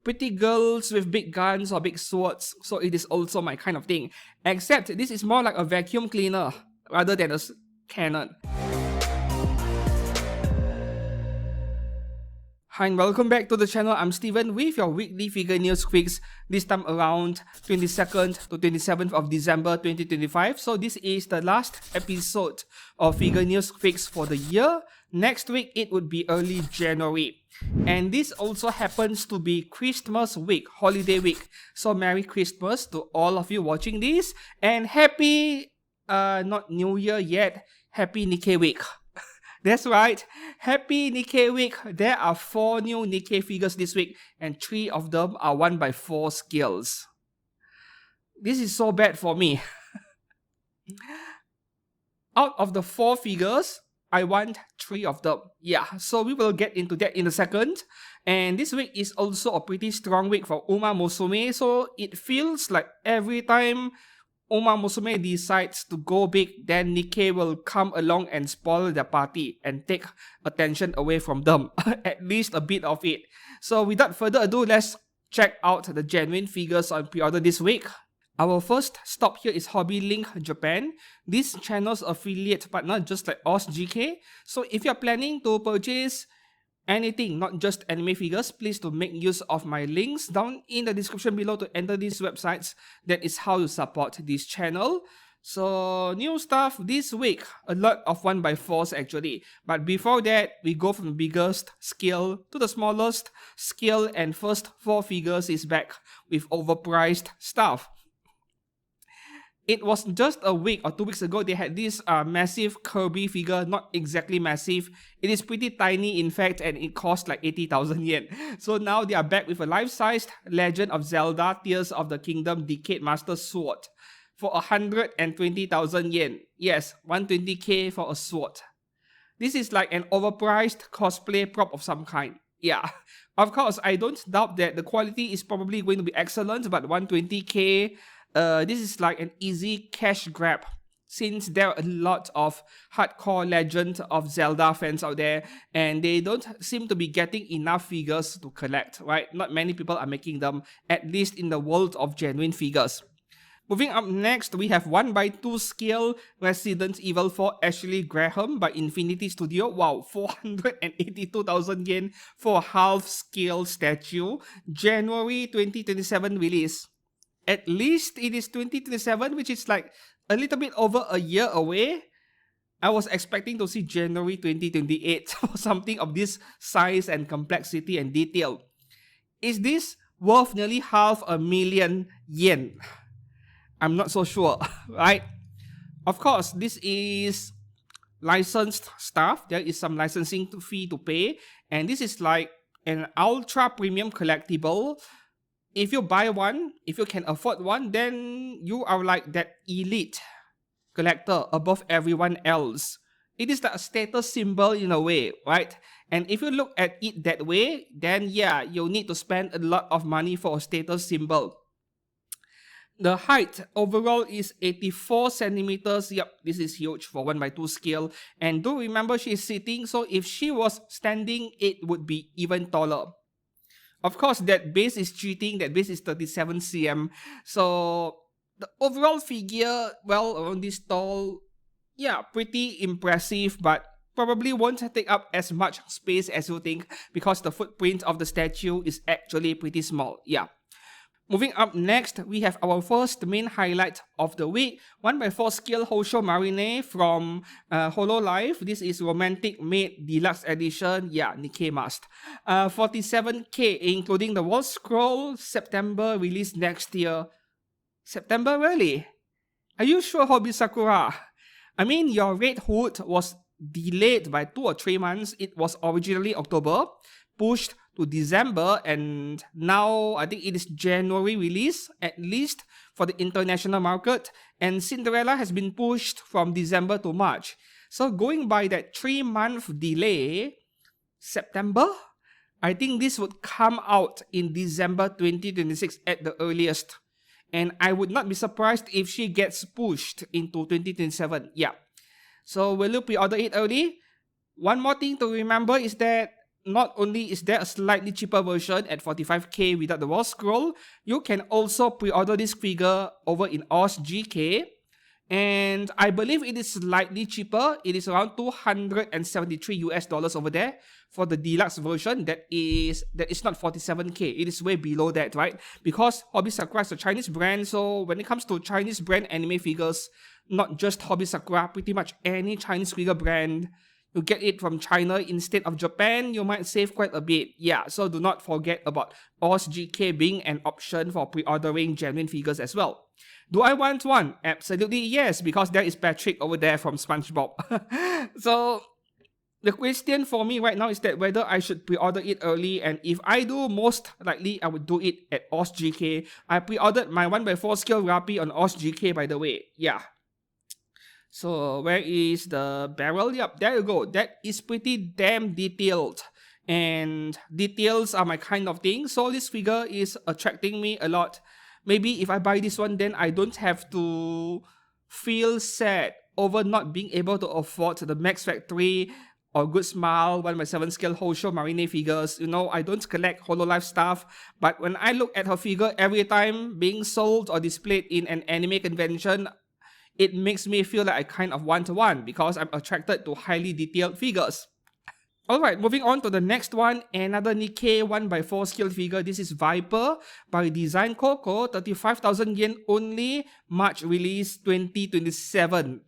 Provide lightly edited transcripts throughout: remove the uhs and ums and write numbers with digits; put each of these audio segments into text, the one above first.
pretty girls with big guns or big swords, so it is also my kind of thing. Except this is more like a vacuum cleaner rather than a cannon. Hi and welcome back to the channel. I'm Steven with your weekly figure news quicks, this time around 22nd to 27th of December 2025. So this is the last episode of figure news quicks for the year. Next week it would be early January. And this also happens to be Christmas week, holiday week. So Merry Christmas to all of you watching this, and happy, not New Year yet, Happy Nikke week. That's right, Happy Nikke week. There are 4 new Nikke figures this week, and 3 of them are 1x4 scales. This is so bad for me. Out of the 4 figures, I want 3 of them. Yeah, so we will get into that in a second. And this week is also a pretty strong week for Uma Musume, so it feels like every time Uma Musume decides to go big, then Nikke will come along and spoil the party and take attention away from them. At least a bit of it. So without further ado, let's check out the genuine figures on pre-order this week. Our first stop here is Hobby Link Japan. This channel's affiliate partner, just like orzGK. So if you're planning to purchase anything, not just anime figures, please to make use of my links down in the description below to enter these websites. That is how you support this channel. So new stuff this week, a lot of 1x4s actually. But before that, we go from the biggest scale to the smallest scale, and first 4 figures is back with overpriced stuff. It was just a week or 2 weeks ago, they had this massive Kirby figure, not exactly massive. It is pretty tiny in fact, and it cost like 80,000 yen. So now they are back with a life-sized Legend of Zelda Tears of the Kingdom Decade Master Sword for 120,000 yen. Yes, 120k for a sword. This is like an overpriced cosplay prop of some kind. Yeah, of course, I don't doubt that the quality is probably going to be excellent, but 120k, this is like an easy cash grab, since there are a lot of hardcore Legend of Zelda fans out there, and they don't seem to be getting enough figures to collect, right? Not many people are making them, at least in the world of genuine figures. Moving up next, we have 1x2 scale Resident Evil 4 Ashley Graham by Infinity Studio. Wow, 482,000 yen for a half scale statue. January 2027 release. At least it is 2027, which is like a little bit over a year away. I was expecting to see January 2028 for something of this size and complexity and detail. Is this worth nearly 500,000 yen? I'm not so sure, right? Of course, this is licensed stuff. There is some licensing fee to pay. And this is like an ultra premium collectible. If you buy one, if you can afford one, then you are like that elite collector above everyone else. It is like a status symbol in a way, right? And if you look at it that way, then yeah, you'll need to spend a lot of money for a status symbol. The height overall is 84 centimeters. Yep, this is huge for 1x2 scale. And do remember she is sitting, so if she was standing, it would be even taller. Of course, that base is cheating. That base is 37 cm. So the overall figure, well, around this tall, yeah, pretty impressive, but probably won't take up as much space as you think, because the footprint of the statue is actually pretty small. Yeah. Moving up next, we have our first main highlight of the week, 1x4 scale Hosho Marine from Hololive. This is Romantic Maid Deluxe Edition. Yeah, Nikke Mast. 47k, including the wall scroll. September release next year. September, really? Are you sure, Hobby Sakura? I mean, your Red Hood was delayed by 2 or 3 months. It was originally October, pushed to December, and now I think it is January release, at least for the international market. And Cinderella has been pushed from December to March. So going by that 3-month delay, September, I think this would come out in December 2026 at the earliest. And I would not be surprised if she gets pushed into 2027. Yeah. So will you pre-order it early? One more thing to remember is that not only is there a slightly cheaper version at 45k without the wall scroll, you can also pre-order this figure over in orzGK. And I believe it is slightly cheaper. It is around 273 US dollars over there for the deluxe version. That is not 47k. It is way below that, right? Because Hobby Sakura is a Chinese brand, so when it comes to Chinese brand anime figures, not just Hobby Sakura, pretty much any Chinese figure brand, you get it from China instead of Japan, you might save quite a bit. Yeah, so do not forget about orzGK being an option for pre-ordering genuine figures as well. Do I want one? Absolutely yes, because there is Patrick over there from SpongeBob. So the question for me right now is that whether I should pre-order it early, and if I do, most likely I would do it at orzGK. I pre-ordered my 1x4 scale Rupee on orzGK, by the way. Yeah. So where is the barrel? Yep, there you go. That is pretty damn detailed. And details are my kind of thing. So this figure is attracting me a lot. Maybe if I buy this one, then I don't have to feel sad over not being able to afford the Max Factory or Good Smile 1x7 scale Hosho Marine figures. You know, I don't collect Hololive stuff, but when I look at her figure every time being sold or displayed in an anime convention, it makes me feel like I kind of want one because I'm attracted to highly detailed figures. Alright, moving on to the next one, another Nikke 1x4 scale figure. This is Viper by Design Coco, 35,000 yen only, March release 2027.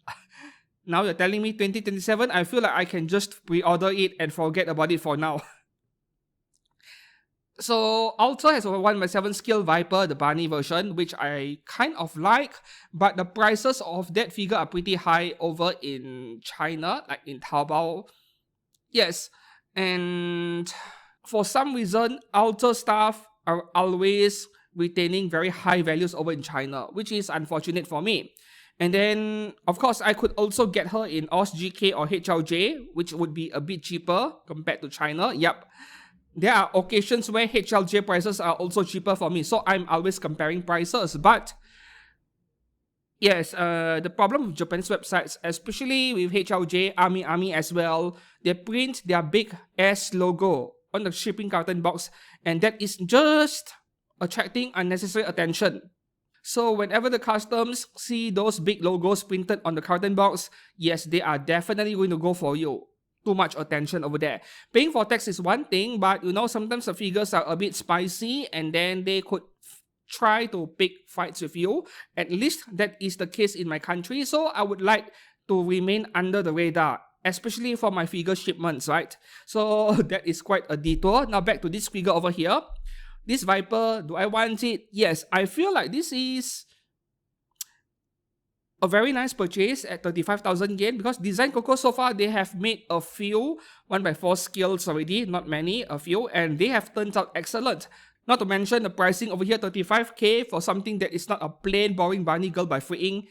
Now you're telling me 2027, I feel like I can just pre-order it and forget about it for now. So, Ultra has a 1x7 scale Viper, the Bunny version, which I kind of like, but the prices of that figure are pretty high over in China, like in Taobao. Yes, and for some reason, Ultra stuff are always retaining very high values over in China, which is unfortunate for me. And then, of course, I could also get her in orzGK or HLJ, which would be a bit cheaper compared to China. Yep. There are occasions where HLJ prices are also cheaper for me, so I'm always comparing prices. But yes, the problem with Japanese websites, especially with HLJ, AmiAmi as well, they print their big S logo on the shipping carton box, and that is just attracting unnecessary attention. So whenever the customs see those big logos printed on the carton box, yes, they are definitely going to go for you. Too much attention over there. Paying for tax is one thing, but you know, sometimes the figures are a bit spicy and then they could try to pick fights with you. At least that is the case in my country, so I would like to remain under the radar, especially for my figure shipments, right? So that is quite a detour. Now back to this figure over here. This Viper, do I want it? Yes, I feel like this is a very nice purchase at 35,000 yen because Design Coco so far they have made a few 1x4 scales already, not many, a few, and they have turned out excellent. Not to mention the pricing over here, 35k for something that is not a plain boring bunny girl by freeing.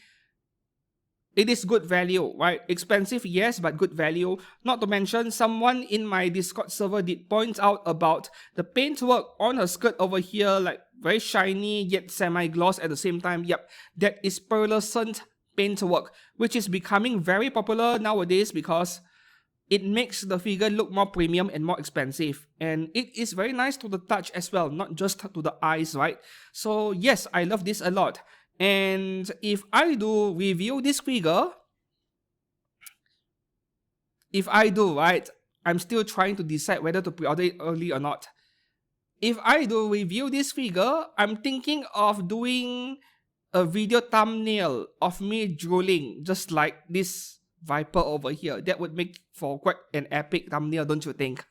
It is good value, right? Expensive, yes, but good value. Not to mention, someone in my Discord server did point out about the paintwork on her skirt over here, like very shiny yet semi-gloss at the same time. Yep, that is pearlescent paintwork, which is becoming very popular nowadays because it makes the figure look more premium and more expensive. And it is very nice to the touch as well, not just to the eyes, right? So yes, I love this a lot. And if I do review this figure, right, I'm still trying to decide whether to pre-order it early or not. If I do review this figure, I'm thinking of doing a video thumbnail of me drooling, just like this Viper over here. That would make for quite an epic thumbnail, don't you think?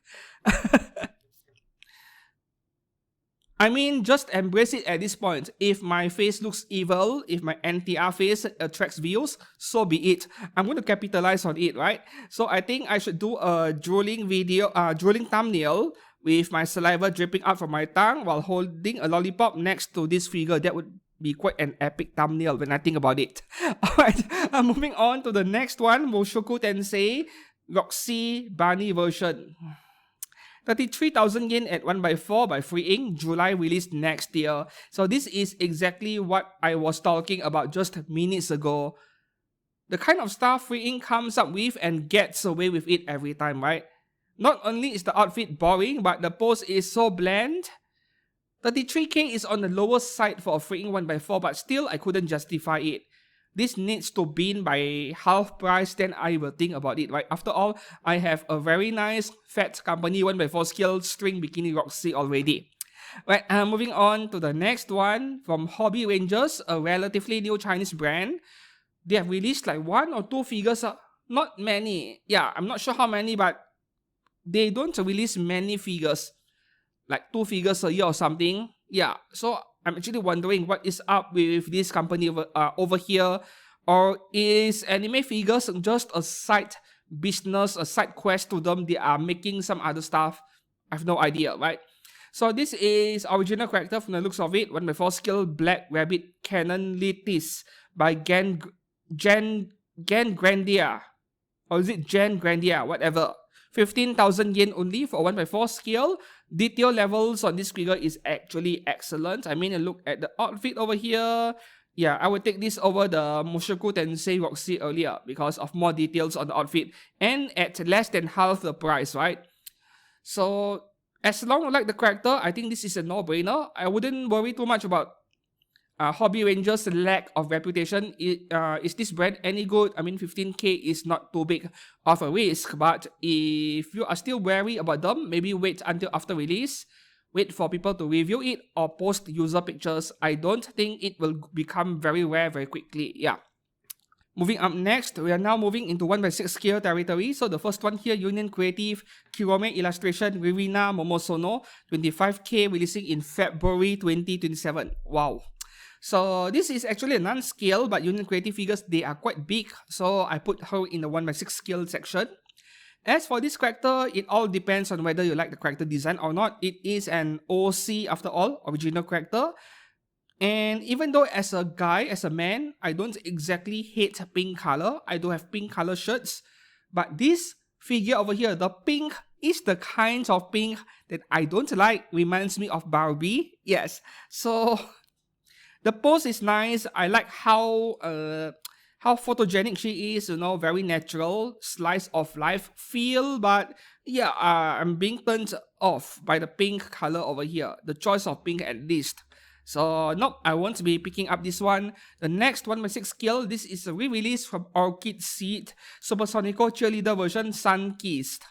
I mean, just embrace it at this point. If my face looks evil, if my NTR face attracts views, so be it. I'm going to capitalize on it, right? So I think I should do a drooling video, drooling thumbnail with my saliva dripping out from my tongue while holding a lollipop next to this figure. That would be quite an epic thumbnail when I think about it. Alright, moving on to the next one, Mushoku Tensei Roxy Bunny version. 33,000 yen at 1x4 by Free Ink, July release next year. So this is exactly what I was talking about just minutes ago. The kind of stuff Free Ink comes up with and gets away with it every time, right? Not only is the outfit boring, but the pose is so bland. 33k is on the lower side for a freaking 1x4, but still I couldn't justify it. This needs to be by half price, then I will think about it, right? After all, I have a very nice fat company 1x4 scale string bikini Roxy already. Right, moving on to the next one from Hobby Rangers, a relatively new Chinese brand. They have released like 1 or 2 figures, not many. Yeah, I'm not sure how many, but they don't release many figures, like 2 figures a year or something. Yeah, so I'm actually wondering what is up with this company over here, or is anime figures just a side business, a side quest to them? They are making some other stuff. I have no idea, right? So this is original character from the looks of it, 1x4 scale Black Rabbit Canon Litis by Gen Grandia. Or is it Gen Grandia? Whatever. 15,000 yen only for 1x4 scale. Detail levels on this figure is actually excellent. I mean, look at the outfit over here. Yeah, I would take this over the Mushoku Tensei Roxy earlier because of more details on the outfit and at less than half the price, right? So, as long as you like the character, I think this is a no-brainer. I wouldn't worry too much about Hobby Rangers' lack of reputation. Is this brand any good? I mean, 15k is not too big of a risk, but if you are still wary about them, maybe wait until after release. Wait for people to review it or post user pictures. I don't think it will become very rare very quickly. Yeah. Moving up next, we are now moving into 1x6 scale territory. So the first one here, Union Creative, Kirome illustration, Ririna Momosono, 25k, releasing in February 2027. Wow. So this is actually a non-scale, but Union Creative figures, they are quite big. So I put her in the 1x6 scale section. As for this character, it all depends on whether you like the character design or not. It is an OC after all, original character. And even though as a guy, as a man, I don't exactly hate pink color. I do have pink color shirts. But this figure over here, the pink is the kind of pink that I don't like. Reminds me of Barbie. Yes. So the pose is nice. I like how photogenic she is, you know, very natural, slice of life feel, but yeah, I'm being turned off by the pink color over here, the choice of pink at least. So nope, I won't be picking up this one. The next 1x6 scale, this is a re-release from Orchid Seed, Super Sonico Cheerleader version Sun-Kissed.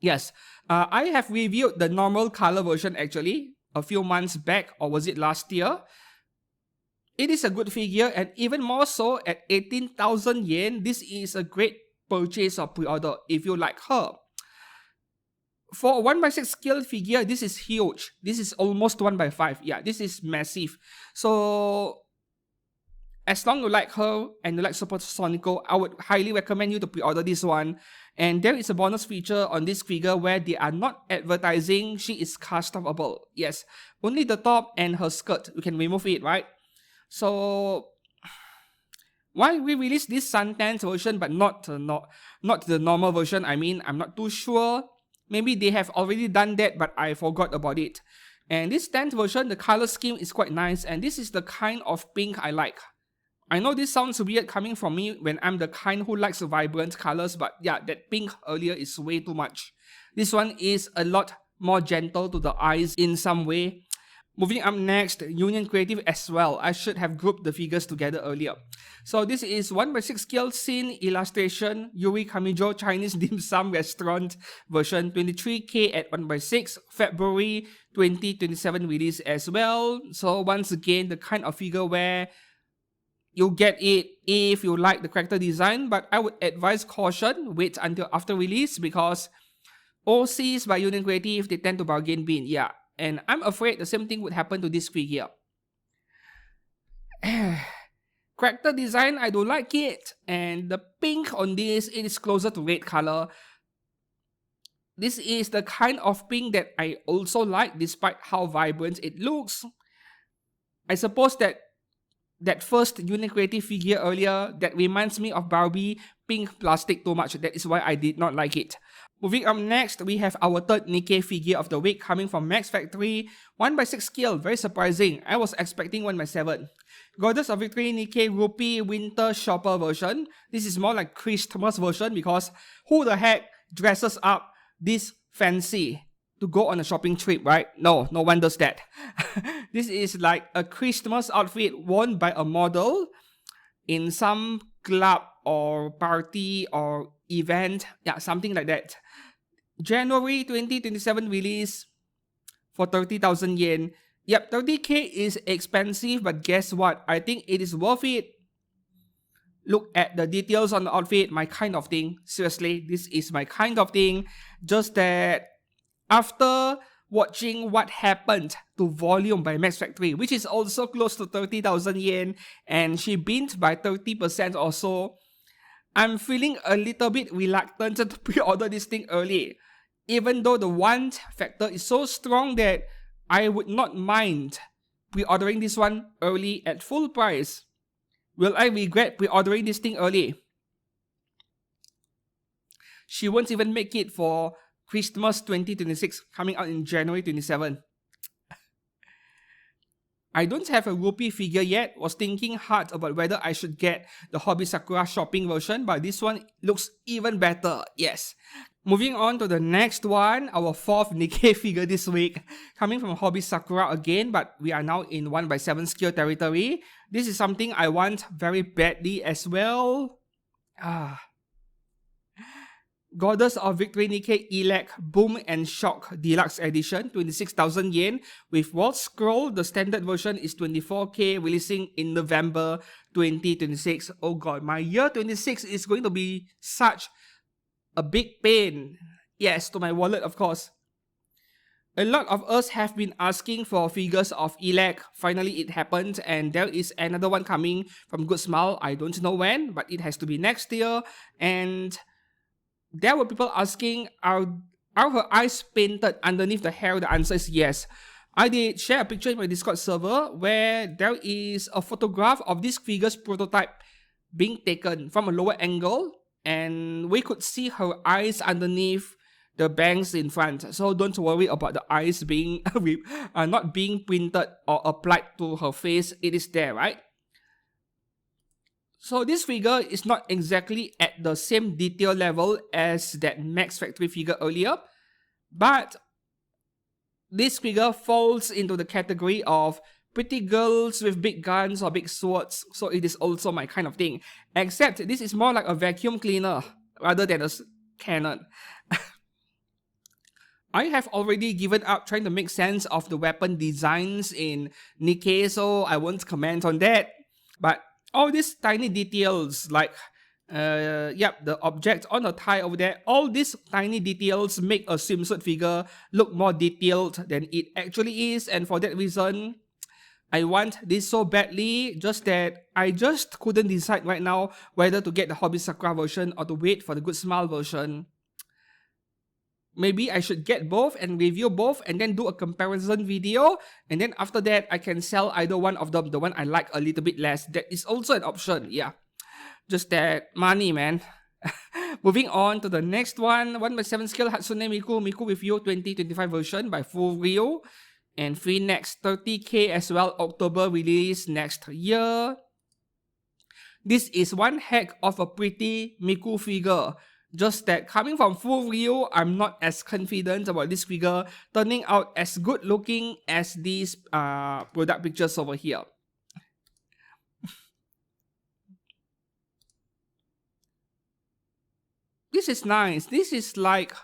Yes, I have reviewed the normal color version actually a few months back, or was it last year? It is a good figure, and even more so at 18,000 yen, this is a great purchase or pre-order if you like her. For a 1x6 scale figure, this is huge. This is almost 1x5. Yeah, this is massive. So, as long as you like her and you like Super Sonico, I would highly recommend you to pre-order this one. And there is a bonus feature on this figure where they are not advertising. She is customable. Yes, only the top and her skirt. You can remove it, right? So, why we release this Sun-Tanned version but not the normal version? I mean, I'm not too sure. Maybe they have already done that, but I forgot about it. And this 10th version, the color scheme is quite nice, and this is the kind of pink I like. I know this sounds weird coming from me when I'm the kind who likes vibrant colors, but yeah, that pink earlier is way too much. This one is a lot more gentle to the eyes in some way. Moving up next, Union Creative as well. I should have grouped the figures together earlier. So this is 1x6 scale scene illustration, Yuri Kamijo Chinese Dim Sum Restaurant version, 23k at 1x6, February 2027 release as well. So once again, the kind of figure where you get it if you like the character design, but I would advise caution, wait until after release because OCs by Union Creative, they tend to bargain bin, yeah. And I'm afraid the same thing would happen to this figure. Character design, I don't like it. And the pink on this, it is closer to red color. This is the kind of pink that I also like despite how vibrant it looks. I suppose that first Union Creative figure earlier, that reminds me of Barbie, pink plastic too much. That is why I did not like it. Moving up next, we have our third Nikke figure of the week coming from Max Factory. 1x6 scale, very surprising. I was expecting 1x7. Goddess of Victory Nikke Rupee Winter Shopper version. This is more like Christmas version because who the heck dresses up this fancy to go on a shopping trip, right? No one does that. This is like a Christmas outfit worn by a model in some club or party or event. Yeah, something like that. January 2027 release for 30,000 yen. Yep, 30k is expensive, but guess what? I think it is worth it. Look at the details on the outfit, my kind of thing. Seriously, this is my kind of thing. Just that after watching what happened to Volume by Max Factory, which is also close to 30,000 yen, and she bent by 30% or so, I'm feeling a little bit reluctant to pre-order this thing early. Even though the want factor is so strong that I would not mind pre-ordering this one early at full price. Will I regret pre-ordering this thing early? She won't even make it for Christmas 2026, coming out in January 27. I don't have a Rupee figure yet. Was thinking hard about whether I should get the Hobby Sakura shopping version, but this one looks even better. Yes. Moving on to the next one, our 4th Nikke figure this week. Coming from Hobby Sakura again, but we are now in 1/7 scale territory. This is something I want very badly as well. Goddess of Victory Nikke Elegg Boom and Shock Deluxe Edition, 26,000 yen. With World Scroll, the standard version is 24k, releasing in November 2026. Oh god, my year 26 is going to be such a big pain. Yes, to my wallet, of course. A lot of us have been asking for figures of Elegg. Finally, it happened, and there is another one coming from Good Smile. I don't know when, but it has to be next year. And there were people asking, are her eyes painted underneath the hair? The answer is yes. I did share a picture in my Discord server where there is a photograph of this figure's prototype being taken from a lower angle, and we could see her eyes underneath the bangs in front. So don't worry about the eyes being not being printed or applied to her face. It is there, right? So this figure is not exactly at the same detail level as that Max Factory figure earlier, but this figure falls into the category of pretty girls with big guns or big swords, so it is also my kind of thing. Except this is more like a vacuum cleaner rather than a cannon. I have already given up trying to make sense of the weapon designs in Nikke, so I won't comment on that. But all these tiny details like the object on the thigh over there, all these tiny details make a swimsuit figure look more detailed than it actually is, and for that reason, I want this so badly, just that I just couldn't decide right now whether to get the Hobby Sakura version or to wait for the Good Smile version. Maybe I should get both and review both and then do a comparison video, and then after that I can sell either one of them, the one I like a little bit less. That is also an option, yeah. Just that money, man. Moving on to the next one, 1/7 scale Hatsune Miku with You 2025 version by Full Ryu. And Free Next 30k as well, October release next year. This is one heck of a pretty Miku figure. Just that coming from Full Ryu, I'm not as confident about this figure turning out as good looking as these product pictures over here. This is nice. This is like,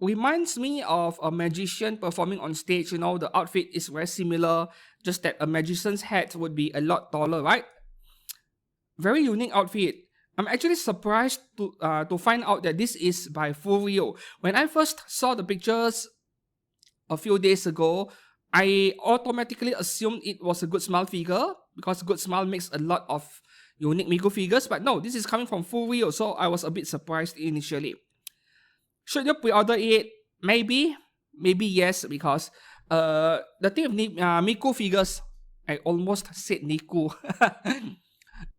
reminds me of a magician performing on stage. You know, the outfit is very similar, just that a magician's hat would be a lot taller, right? Very unique outfit. I'm actually surprised to find out that this is by Full Ryu. When I first saw the pictures a few days ago, I automatically assumed it was a Good Smile figure because Good Smile makes a lot of unique Miku figures, but no, this is coming from Full Ryu, so I was a bit surprised initially. Should you pre-order it? Maybe yes, because the thing with Miku figures, I almost said Niku.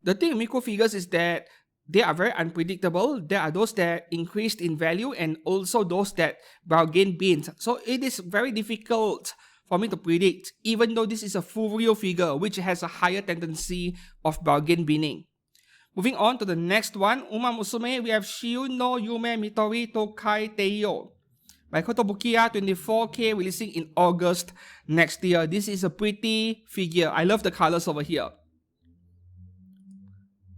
The thing with Miku figures is that they are very unpredictable. There are those that increased in value and also those that bargain bins. So it is very difficult for me to predict, even though this is a Full Ryu figure, which has a higher tendency of bargain binning. Moving on to the next one, Uma Musume, we have Shio no Yume Mitori Tokai Teiyo. by Kotobukiya, 24K, releasing in August next year. This is a pretty figure. I love the colors over here.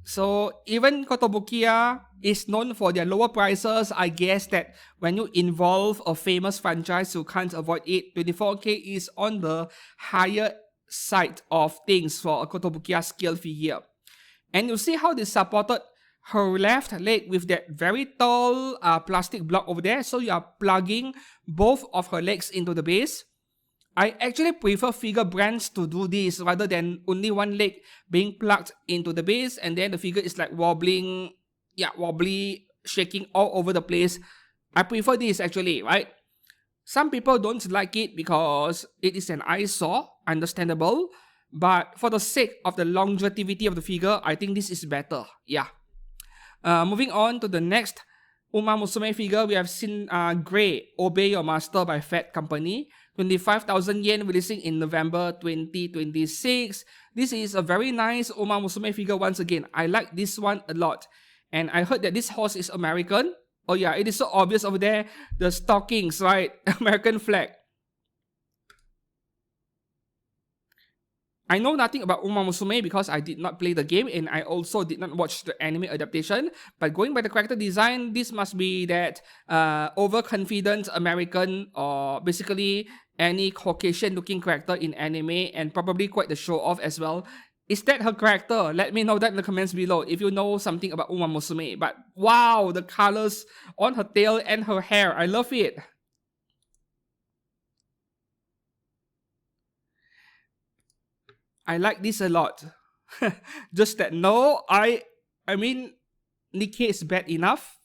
So even Kotobukiya is known for their lower prices. I guess that when you involve a famous franchise, you can't avoid it. 24K is on the higher side of things for a Kotobukiya scale figure. And you see how they supported her left leg with that very tall plastic block over there. So you are plugging both of her legs into the base. I actually prefer figure brands to do this rather than only one leg being plugged into the base and then the figure is like wobbly, shaking all over the place. I prefer this actually, right? Some people don't like it because it is an eyesore, understandable. But for the sake of the longevity of the figure, I think this is better. Yeah. Moving on to the next Uma Musume figure, we have seen Grey, Obey Your Master by Fat Company. 25,000 yen, releasing in November 2026. This is a very nice Uma Musume figure once again. I like this one a lot. And I heard that this horse is American. Oh yeah, it is so obvious over there. The stockings, right? American flag. I know nothing about Uma Musume because I did not play the game and I also did not watch the anime adaptation. But going by the character design, this must be that overconfident American or basically any Caucasian looking character in anime and probably quite the show off as well. Is that her character? Let me know that in the comments below if you know something about Uma Musume. But wow, the colors on her tail and her hair, I love it. I like this a lot. Just that no, I mean, Nikke is bad enough.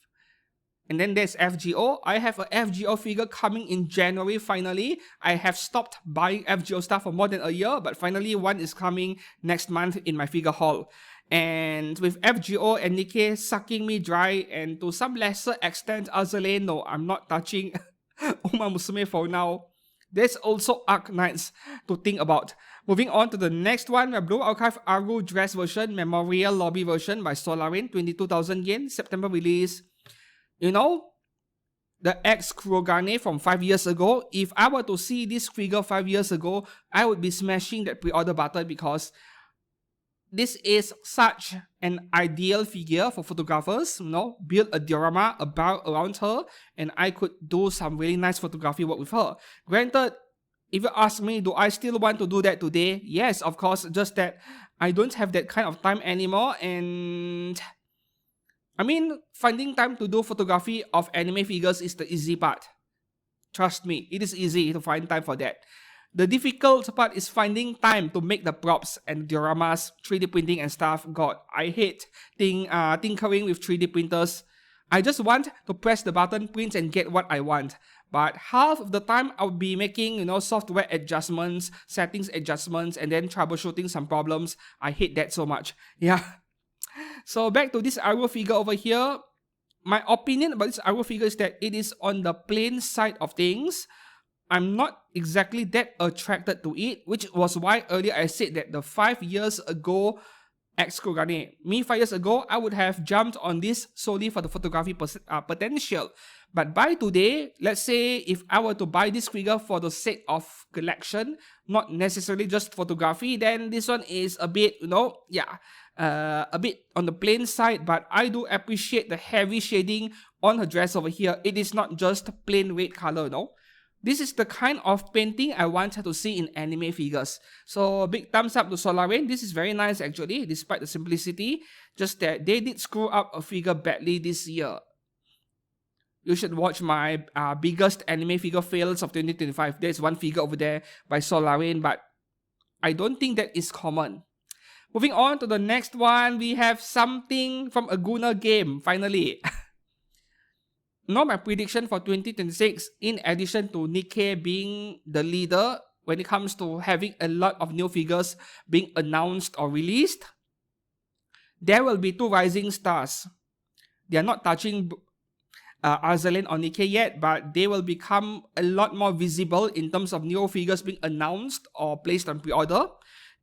And then there's FGO. I have a FGO figure coming in January finally. I have stopped buying FGO stuff for more than a year, but finally one is coming next month in my figure haul. And with FGO and Nikke sucking me dry, and to some lesser extent Azale, no, I'm not touching Uma Musume for now. There's also Arc Knights to think about. Moving on to the next one, my Blue Archive Aru Dress version, Memorial Lobby version by Solarin, 22,000 yen, September release. You know, the ex-Kurogane from 5 years ago, if I were to see this figure 5 years ago, I would be smashing that pre-order button because this is such an ideal figure for photographers, you know, build a diorama about around her and I could do some really nice photography work with her. Granted, if you ask me, do I still want to do that today? Yes, of course, just that I don't have that kind of time anymore and I mean, finding time to do photography of anime figures is the easy part. Trust me, it is easy to find time for that. The difficult part is finding time to make the props and dioramas, 3D printing and stuff. God, I hate tinkering with 3D printers. I just want to press the button, print and get what I want. But half of the time I'll be making, you know, software adjustments, settings adjustments, and then troubleshooting some problems. I hate that so much. Yeah. So back to this Aru figure over here. My opinion about this Aru figure is that it is on the plain side of things. I'm not exactly that attracted to it, which was why earlier I said that the 5 years ago ex-Kurogane, me 5 years ago, I would have jumped on this solely for the photography potential. But by today, let's say if I were to buy this figure for the sake of collection, not necessarily just photography, then this one is a bit, you know, yeah, a bit on the plain side, but I do appreciate the heavy shading on her dress over here. It is not just plain red color, no. This is the kind of painting I wanted to see in anime figures. So big thumbs up to Solarin. This is very nice actually, despite the simplicity. Just that they did screw up a figure badly this year. You should watch my biggest anime figure fails of 2025. There's one figure over there by Solarin, but I don't think that is common. Moving on to the next one, we have something from a Guna game, finally. Now my prediction for 2026, in addition to Nikke being the leader when it comes to having a lot of new figures being announced or released, there will be 2 rising stars. They are not touching Arzalin or Nikke yet, but they will become a lot more visible in terms of new figures being announced or placed on pre-order.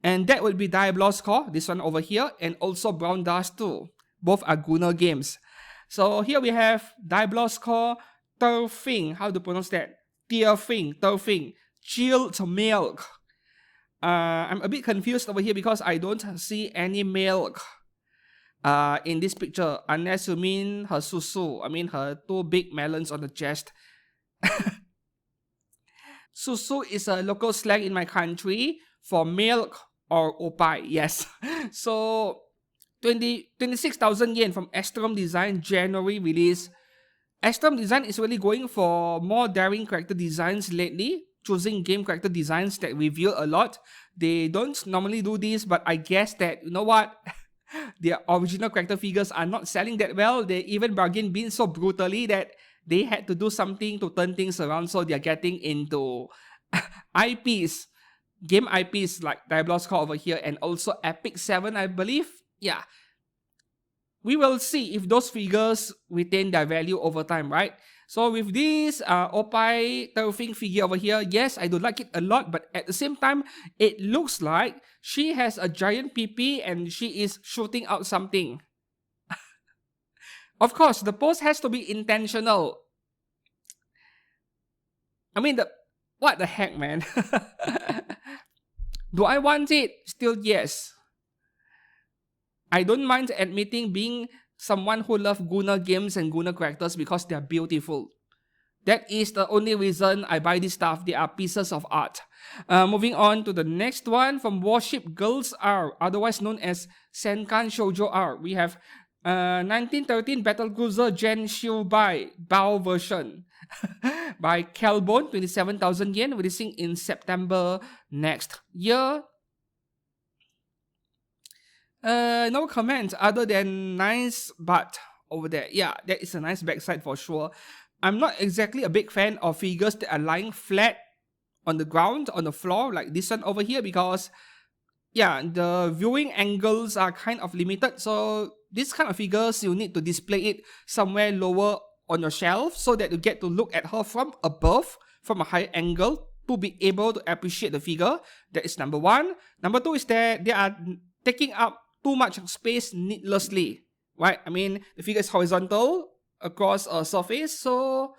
And that will be Diablos Core, this one over here, and also Brown Dust 2. Both are Gunner games. So here we have Diablos Core, Turfing, how to pronounce that? Turfing, chilled milk. I'm a bit confused over here because I don't see any milk in this picture, unless you mean her susu. I mean her two big melons on the chest. Susu is a local slang in my country for milk or opai. Yes. So 26,000 yen from Estrom Design, January release. Estrom Design is really going for more daring character designs lately, choosing game character designs that reveal a lot. They don't normally do this, but I guess that, you know what? Their original character figures are not selling that well. They even bargain bin so brutally that they had to do something to turn things around, so they're getting into IPs, game IPs like Diablos Core over here, and also Epic 7, I believe. Yeah. We will see if those figures retain their value over time, right? So with this Opai Turfing figure over here, yes, I do like it a lot, but at the same time, it looks like she has a giant PP and she is shooting out something. Of course, the pose has to be intentional. I mean, what the heck, man? Do I want it? Still yes. I don't mind admitting being someone who loves Guna games and Guna characters because they're beautiful. That is the only reason I buy this stuff. They are pieces of art. Moving on to the next one from Warship Girls R, otherwise known as Senkan Shoujo R. We have 1913 Battlecruiser Gen Shio Bao version by Kelbone, 27,000 yen, releasing in September next year. No comments other than nice butt over there. Yeah, that is a nice backside for sure. I'm not exactly a big fan of figures that are lying flat on the ground, on the floor, like this one over here, because yeah, the viewing angles are kind of limited. So this kind of figures, you need to display it somewhere lower on your shelf so that you get to look at her from above, from a high angle, to be able to appreciate the figure. That is number one. Number two is that they are taking up too much space needlessly, right? I mean, the figure is horizontal across a surface, so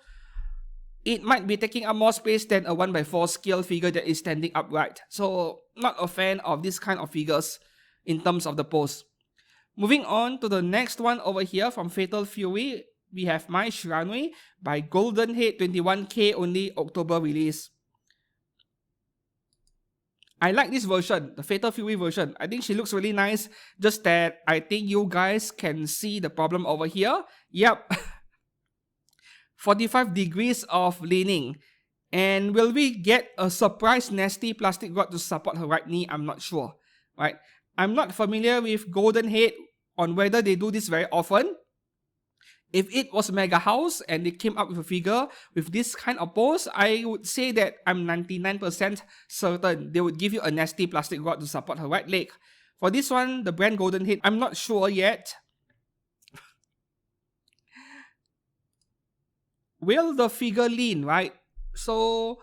it might be taking up more space than a 1x4 scale figure that is standing upright. So, not a fan of this kind of figures in terms of the pose. Moving on to the next one over here from Fatal Fury, we have Mai Shiranui by Golden Head, 21k only, October release. I like this version, the Fatal Fury version. I think she looks really nice, just that I think you guys can see the problem over here. Yep. 45 degrees of leaning. And will we get a surprise nasty plastic rod to support her right knee? I'm not sure. Right? I'm not familiar with Golden Head on whether they do this very often. If it was Mega House and they came up with a figure with this kind of pose, I would say that I'm 99% certain they would give you a nasty plastic rod to support her right leg. For this one, the brand Golden Head, I'm not sure yet. Will the figure lean, right? So,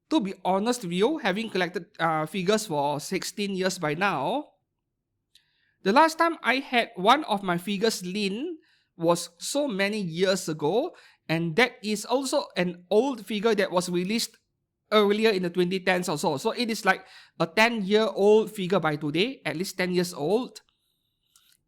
to be honest with you, having collected figures for 16 years by now, the last time I had one of my figures lean was so many years ago, and that is also an old figure that was released earlier in the 2010s or so. So it is like a 10-year-old figure by today, at least 10 years old.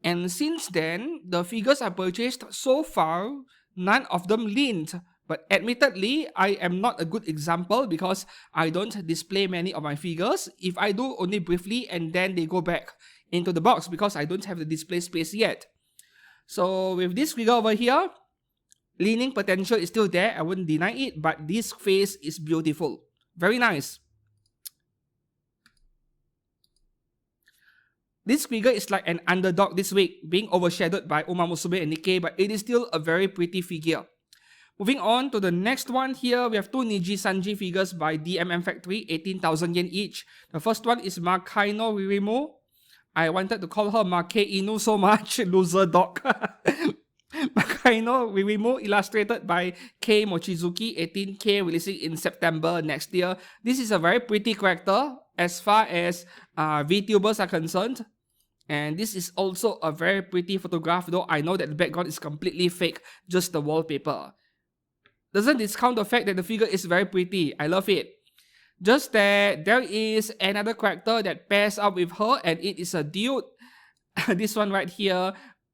And since then, the figures I purchased so far, none of them leaned. But admittedly, I am not a good example because I don't display many of my figures. If I do, only briefly, and then they go back into the box because I don't have the display space yet. So with this figure over here, leaning potential is still there, I wouldn't deny it, but this face is beautiful. Very nice. This figure is like an underdog this week, being overshadowed by Uma Musume and Nikke, but it is still a very pretty figure. Moving on to the next one here, we have two Nijisanji figures by DMM Factory, 18,000 yen each. The first one is Makaino Ririmu. I wanted to call her Make Inu so much, loser dog. Makaino Ririmu, illustrated by Kei Mochizuki, 18k, releasing in September next year. This is a very pretty character as far as VTubers are concerned. And this is also a very pretty photograph, though I know that the background is completely fake, just the wallpaper. doesn't discount the fact that the figure is very pretty. I love it. Just that there is another character that pairs up with her, and it is a dude. This one right here,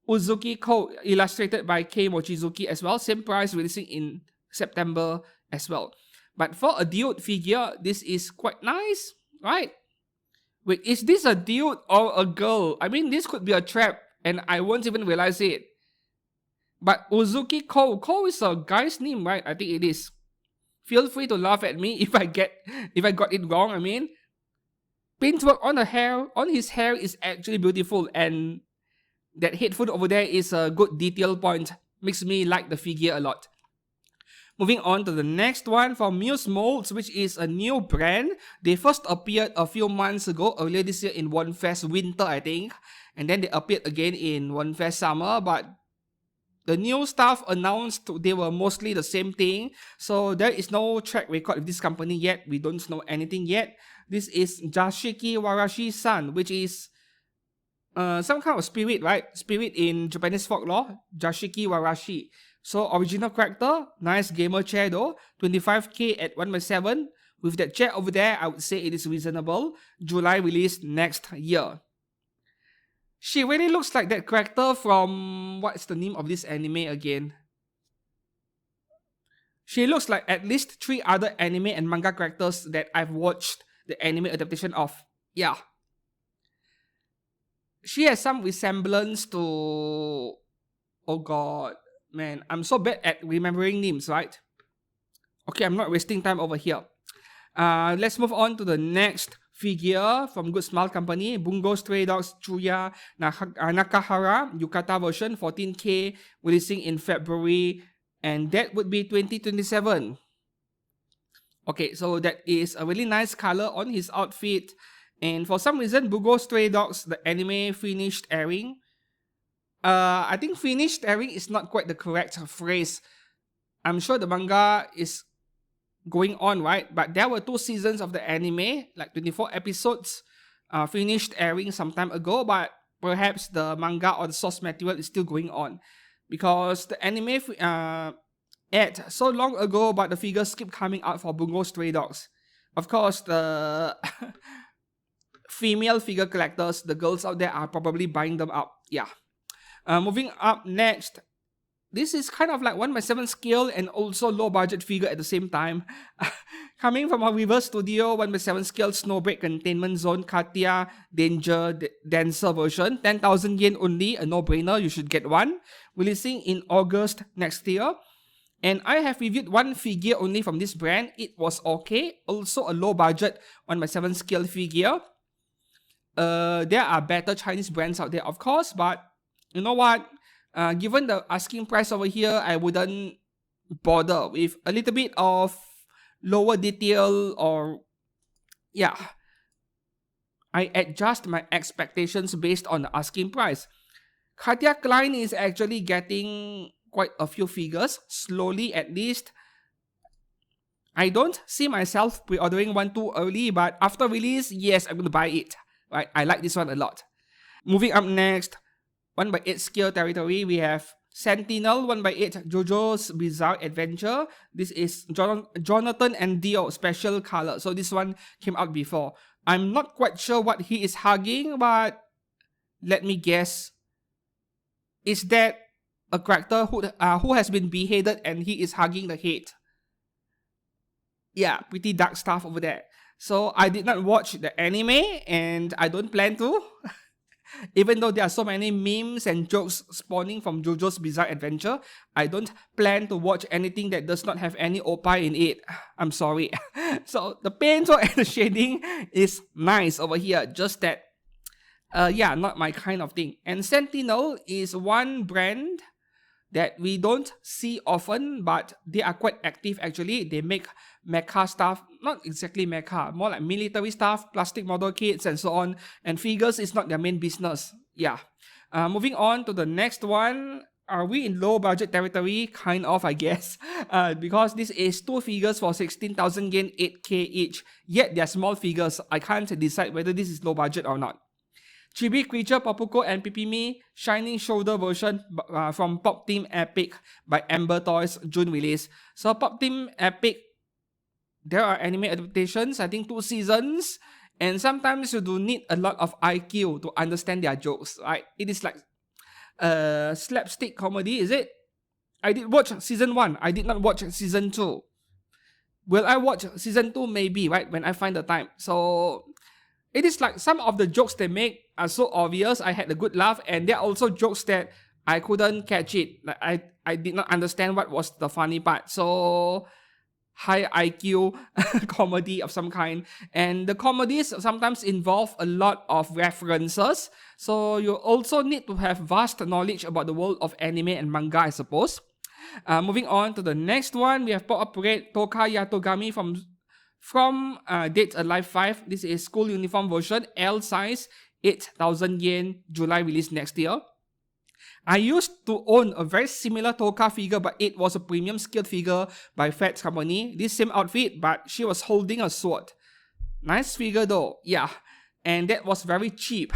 Uzuki Ko, illustrated by Kei Mochizuki as well. Same price, releasing in September as well. But for a dude figure, this is quite nice, right? Wait, is this a dude or a girl? I mean, this could be a trap, and I won't even realize it. But Uzuki Ko is a guy's name, right? I think it is. Feel free to laugh at me if I got it wrong. I mean, paintwork on his hair is actually beautiful, and that headphone over there is a good detail point. Makes me like the figure a lot. Moving on to the next one from Muse Molds, which is a new brand. They first appeared a few months ago, earlier this year in One Fest Winter, I think. And then they appeared again in One Fest Summer, but the new stuff announced, they were mostly the same thing. So there is no track record with this company yet. We don't know anything yet. This is Jashiki Warashi-san, which is some kind of spirit, right? Spirit in Japanese folklore. Jashiki Warashi. So original character, nice gamer chair though. 25k at 1/7. With that chair over there, I would say it is reasonable. July release next year. She really looks like that character from... What's the name of this anime again? She looks like at least 3 other anime and manga characters that I've watched the anime adaptation of. Yeah. She has some resemblance to... Oh god. Man, I'm so bad at remembering names, right? Okay, I'm not wasting time over here. Let's move on to the next figure from Good Smile Company. Bungo Stray Dogs Chuya Nakahara Yukata version, 14k, releasing in February, and that would be 2027. Okay, so that is a really nice color on his outfit, and for some reason Bungo Stray Dogs, the anime finished airing. I think finished airing is not quite the correct phrase. I'm sure the manga is going on, right? But there were 2 seasons of the anime, like 24 episodes, finished airing some time ago, but perhaps the manga or the source material is still going on. Because the anime aired so long ago, but the figures keep coming out for Bungo Stray Dogs. Of course, the female figure collectors, the girls out there, are probably buying them up. Yeah. Moving up next, this is kind of like 1/7 scale and also low budget figure at the same time. Coming from a reverse studio, 1/7 scale Snowbreak Containment Zone Katia Danger Dancer version, 10,000 yen only, a no-brainer, you should get one. Releasing in August next year. And I have reviewed one figure only from this brand. It was okay. Also a low budget 1/7 scale figure. There are better Chinese brands out there, of course, but you know what? Given the asking price over here, I wouldn't bother with a little bit of lower detail, or yeah, I adjust my expectations based on the asking price. Katja Klein is actually getting quite a few figures, slowly at least. I don't see myself pre-ordering one too early, but after release, yes, I'm going to buy it. Right? I like this one a lot. Moving up next, 1/8 scale territory, we have Sentinel 1/8 JoJo's Bizarre Adventure. This is Jonathan and Dio special color. So this one came out before. I'm not quite sure what he is hugging, but let me guess. Is that a character who has been beheaded and he is hugging the head? Yeah, pretty dark stuff over there. So I did not watch the anime, and I don't plan to. Even though there are so many memes and jokes spawning from JoJo's Bizarre Adventure, I don't plan to watch anything that does not have any oppai in it. I'm sorry. So the paint and the shading is nice over here, just that, yeah, not my kind of thing. And Sentinel is one brand that we don't see often, but they are quite active actually. They make mecha stuff, not exactly mecha, more like military stuff, plastic model kits and so on, and figures is not their main business. Yeah. Moving on to the next one. Are we in low budget territory? Kind of, I guess. Because this is 2 figures for 16,000 yen, 8k each. Yet they are small figures. I can't decide whether this is low budget or not. Chibi Creature, Popuko, and Pipimi Shining Shoulder version from Pop Team Epic by Amber Toys, June release. So Pop Team Epic, there are anime adaptations, I think 2 seasons, and sometimes you do need a lot of IQ to understand their jokes, right? It is like slapstick comedy, is it? I did watch season 1, I did not watch season 2. Will I watch season 2? Maybe, right? When I find the time. So it is like some of the jokes they make are so obvious, I had a good laugh, and there are also jokes that I couldn't catch it. Like I did not understand what was the funny part. So high IQ comedy of some kind. And the comedies sometimes involve a lot of references. So you also need to have vast knowledge about the world of anime and manga, I suppose. Moving on to the next one, we have Pop-Up Parade Toka Yatogami from Date Alive 5. This is school uniform version, L size, 8,000 yen, July release next year. I used to own a very similar Toka figure, but it was a premium scaled figure by Fat Company. This same outfit, but she was holding a sword. Nice figure though, yeah. And that was very cheap.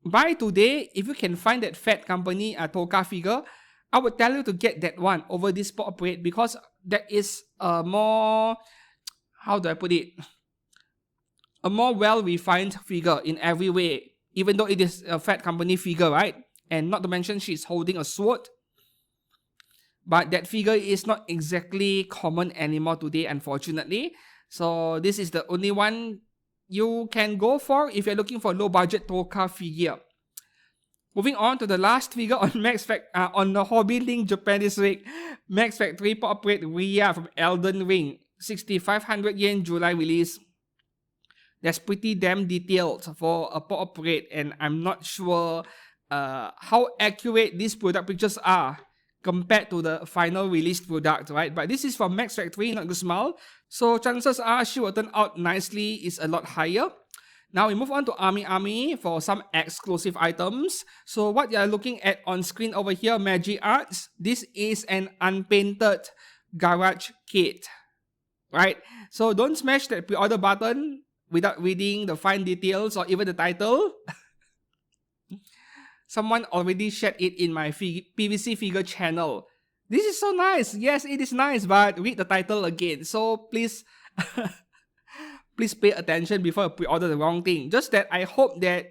By today, if you can find that Fat Company Toka figure, I would tell you to get that one over this Pop-Up Parade because that is a more, how do I put it? A more well-refined figure in every way, even though it is a Fat Company figure, right? And not to mention she's holding a sword. But that figure is not exactly common anymore today, unfortunately. So this is the only one you can go for if you're looking for low-budget Toka figure. Moving on to the last figure on on the Hobby Link Japan this week. Max Factory Pop-Up Parade Ria from Elden Ring. 6,500 yen, July release. That's pretty damn detailed for a Pop-Up Parade, and I'm not sure how accurate these product pictures are compared to the final released product, right? But this is from Max Factory, not Guzmal. So chances are she will turn out nicely is a lot higher. Now we move on to AmiAmi for some exclusive items. So what you are looking at on screen over here, Magic Arts, this is an unpainted garage kit, right? So don't smash that pre-order button without reading the fine details or even the title. Someone already shared it in my PVC figure channel. This is so nice. Yes, it is nice, but read the title again. So please, please pay attention before you pre-order the wrong thing. Just that I hope that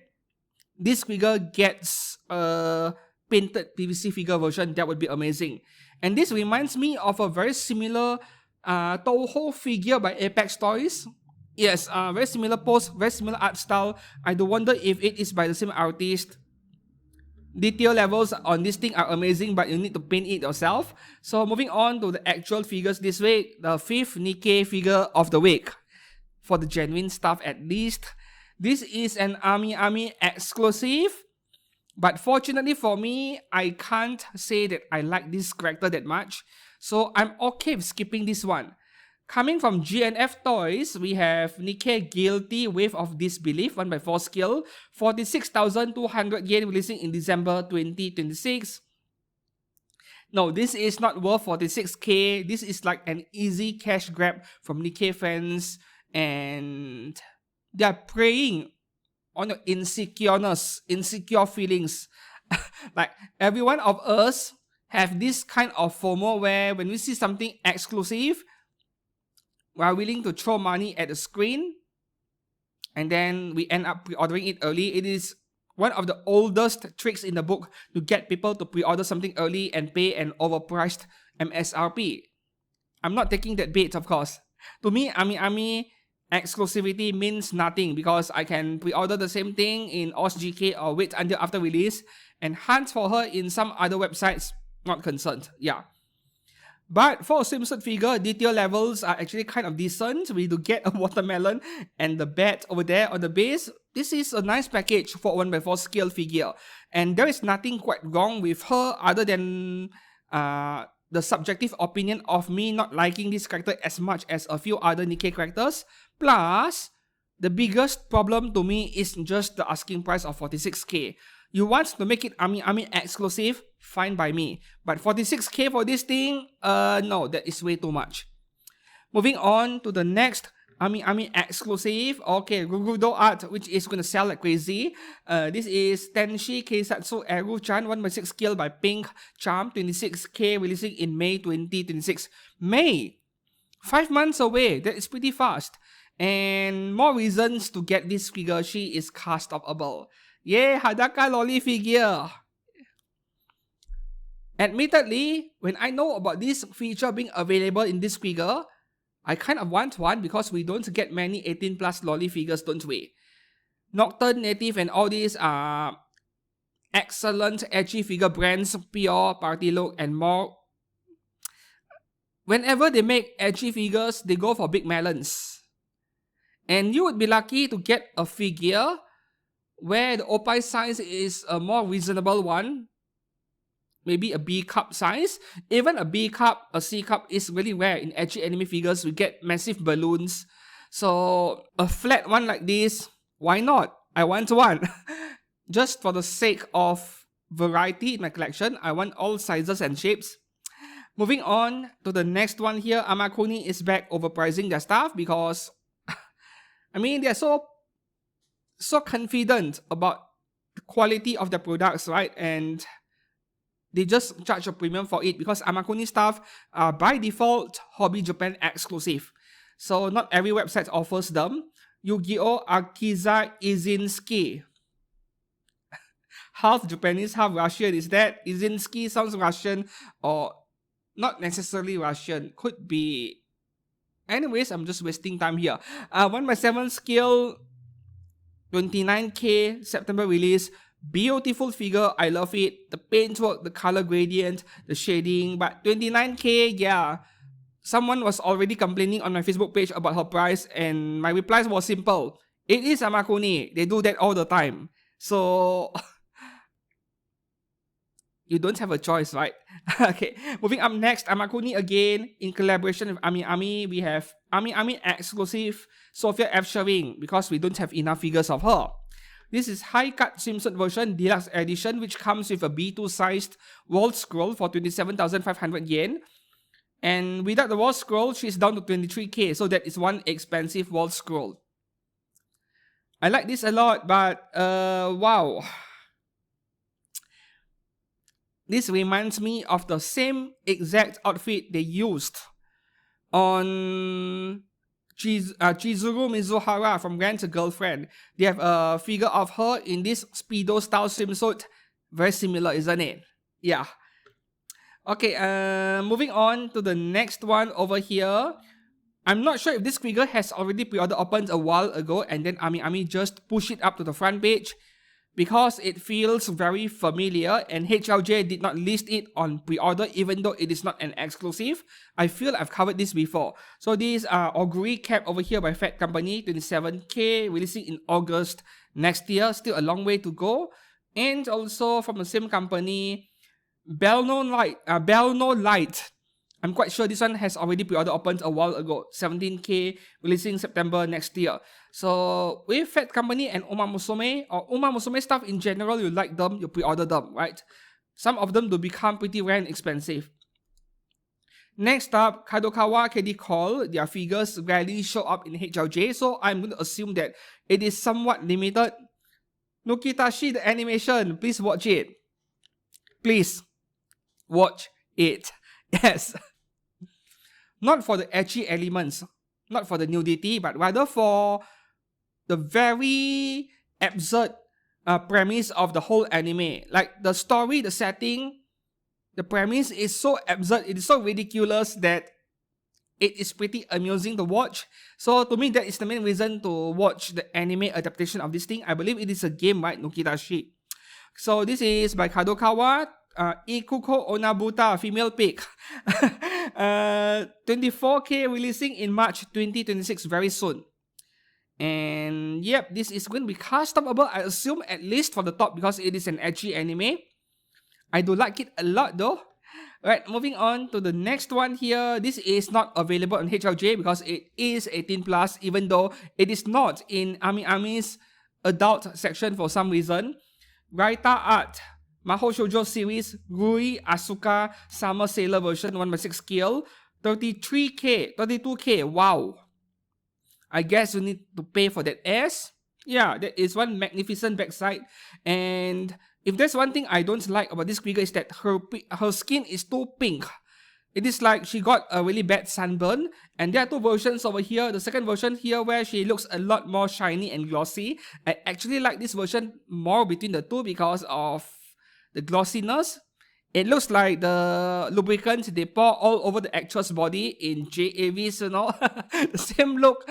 this figure gets a painted PVC figure version. That would be amazing. And this reminds me of a very similar Toho figure by Apex Toys. Yes, very similar pose, very similar art style. I do wonder if it is by the same artist. Detail levels on this thing are amazing, but you need to paint it yourself. So moving on to the actual figures this week, the 5th Nikke figure of the week. For the genuine stuff at least. This is an AmiAmi exclusive. But fortunately for me, I can't say that I like this character that much. So I'm okay with skipping this one. Coming from GNF Toys, we have Nikke Guilty Wave of Disbelief 1x4 scale, 46,200 yen, releasing in December 2026. No, this is not worth 46k. This is like an easy cash grab from Nikke fans, and they are preying on your insecure feelings. Like every one of us have this kind of FOMO where when we see something exclusive, we are willing to throw money at the screen, and then we end up pre-ordering it early. It is one of the oldest tricks in the book to get people to pre-order something early and pay an overpriced MSRP. I'm not taking that bait, of course. To me, AmiAmi exclusivity means nothing because I can pre-order the same thing in orzGK or wait until after release and hunt for her in some other websites. Not concerned, yeah. But for a swimsuit figure, detail levels are actually kind of decent. We do get a watermelon and the bat over there on the base. This is a nice package for 1x4 scale figure. And there is nothing quite wrong with her other than the subjective opinion of me not liking this character as much as a few other Nikke characters. Plus, the biggest problem to me is just the asking price of 46k. You want to make it AmiAmi exclusive? Fine by me. But 46k for this thing? No, that is way too much. Moving on to the next AmiAmi exclusive. Okay, Gugudo art, which is going to sell like crazy. This is Tenshi Keisatsu Eru-chan 1/6 skill by Pink Charm, 26k, releasing in May 2026. May! 5 months away. That is pretty fast. And more reasons to get this figure. She is customable. Yay, Hadaka Loli figure. Admittedly, when I know about this feature being available in this figure, I kind of want one because we don't get many 18 plus loli figures, don't we? Nocturne, Native, and all these are excellent edgy figure brands, pure, party look, and more. Whenever they make edgy figures, they go for big melons. And you would be lucky to get a figure where the opie size is a more reasonable one. Maybe a B cup size. Even a B cup, a C cup is really rare in edgy anime figures. We get massive balloons. So a flat one like this, why not? I want one. Just for the sake of variety in my collection, I want all sizes and shapes. Moving on to the next one here, Amakuni is back overpricing their stuff because I mean they're so confident about the quality of their products, right? And they just charge a premium for it because Amakuni stuff are by default Hobby Japan exclusive. So not every website offers them. Yu-Gi-Oh! Akiza Izinski. Half Japanese, half Russian. Is that Izinski sounds Russian or not necessarily Russian? Could be. Anyways, I'm just wasting time here. 1/7 skill, 29k, September release. Beautiful figure, I love it. The paintwork, the color gradient, the shading. But 29k, yeah. Someone was already complaining on my Facebook page about her price, and my reply was simple. It is Amakuni. They do that all the time. So you don't have a choice, right? Okay, moving up next, Amakuni again. In collaboration with AmiAmi, we have AmiAmi exclusive Sophia F. Shering because we don't have enough figures of her. This is High Cut Swimsuit version deluxe edition, which comes with a B2 sized wall scroll for 27,500 yen. And without the wall scroll, she's down to 23k, so that is one expensive wall scroll. I like this a lot, but wow. This reminds me of the same exact outfit they used on Chizuru Mizuhara from Rent a Girlfriend. They have a figure of her in this Speedo style swimsuit. Very similar, isn't it? Yeah. Okay, moving on to the next one over here. I'm not sure if this figure has already pre-order opened a while ago and then AmiAmi just push it up to the front page because it feels very familiar and HLJ did not list it on pre-order even though it is not an exclusive. I feel I've covered this before. So these are Augury Cap over here by Fat Company, 27k, releasing in August next year. Still a long way to go. And also from the same company, Belno Light. I'm quite sure this one has already pre-order opened a while ago. 17k, releasing September next year. So with Fat Company and Uma Musume, or Uma Musume stuff in general, you like them, you pre-order them, right? Some of them do become pretty rare and expensive. Next up, Kadokawa KD Call. Their figures rarely show up in HLJ, so I'm going to assume that it is somewhat limited. Nukitashi, the animation, please watch it. Please watch it. Yes. Not for the edgy elements, not for the nudity, but rather for the very absurd premise of the whole anime. Like the story, the setting, the premise is so absurd, it is so ridiculous that it is pretty amusing to watch. So to me, that is the main reason to watch the anime adaptation of this thing. I believe it is a game, right? Nukitashi. So this is by Kadokawa. Ikuko Onabuta, female pick. 24k, releasing in March 2026, very soon. And yep, this is going to be customable, I assume, at least for the top, because it is an edgy anime. I do like it a lot though. Right, moving on to the next one here. This is not available on HLJ because it is 18 plus, even though it is not in AmiAmi's adult section for some reason. RAITA art. Mahou Shoujo series, Rui Asuka Summer Sailor version 1/6 scale, 32k, wow. I guess you need to pay for that S. Yeah, that is one magnificent backside. And if there's one thing I don't like about this figure is that her skin is too pink. It is like she got a really bad sunburn. And there are two versions over here. The second version here where she looks a lot more shiny and glossy. I actually like this version more between the two because of the glossiness. It looks like the lubricant they pour all over the actress body in JAVs, you know. The same look.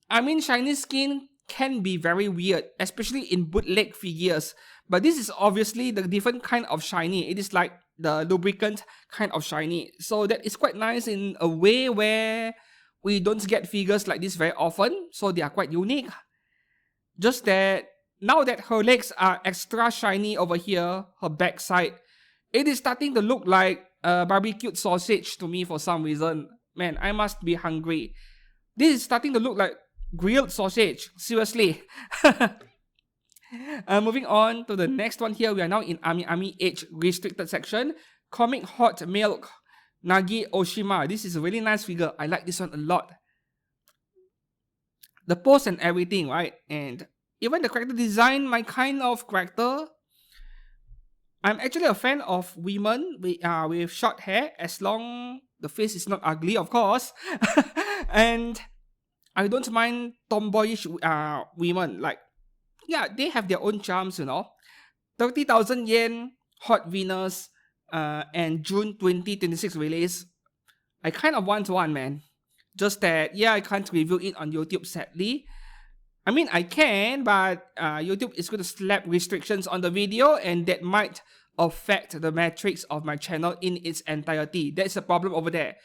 I mean, shiny skin can be very weird, especially in bootleg figures. But this is obviously the different kind of shiny. It is like the lubricant kind of shiny. So that is quite nice in a way where we don't get figures like this very often. So they are quite unique. Just that now that her legs are extra shiny over here, her backside, it is starting to look like a barbecued sausage to me for some reason. Man, I must be hungry. This is starting to look like grilled sausage. Seriously. Moving on to the next one here. We are now in AmiAmi age restricted section. Comic Hot Milk Nagi Oshima. This is a really nice figure. I like this one a lot. The pose and everything, right? And even the character design, my kind of character. I'm actually a fan of women with short hair, as long the face is not ugly, of course. And I don't mind tomboyish women. Like, yeah, they have their own charms, you know. 30,000 yen, Hot Venus, and June 2026 release. I kind of want one, man. Just that, yeah, I can't review it on YouTube, sadly. I mean, I can, but YouTube is going to slap restrictions on the video, and that might affect the metrics of my channel in its entirety. That's the problem over there.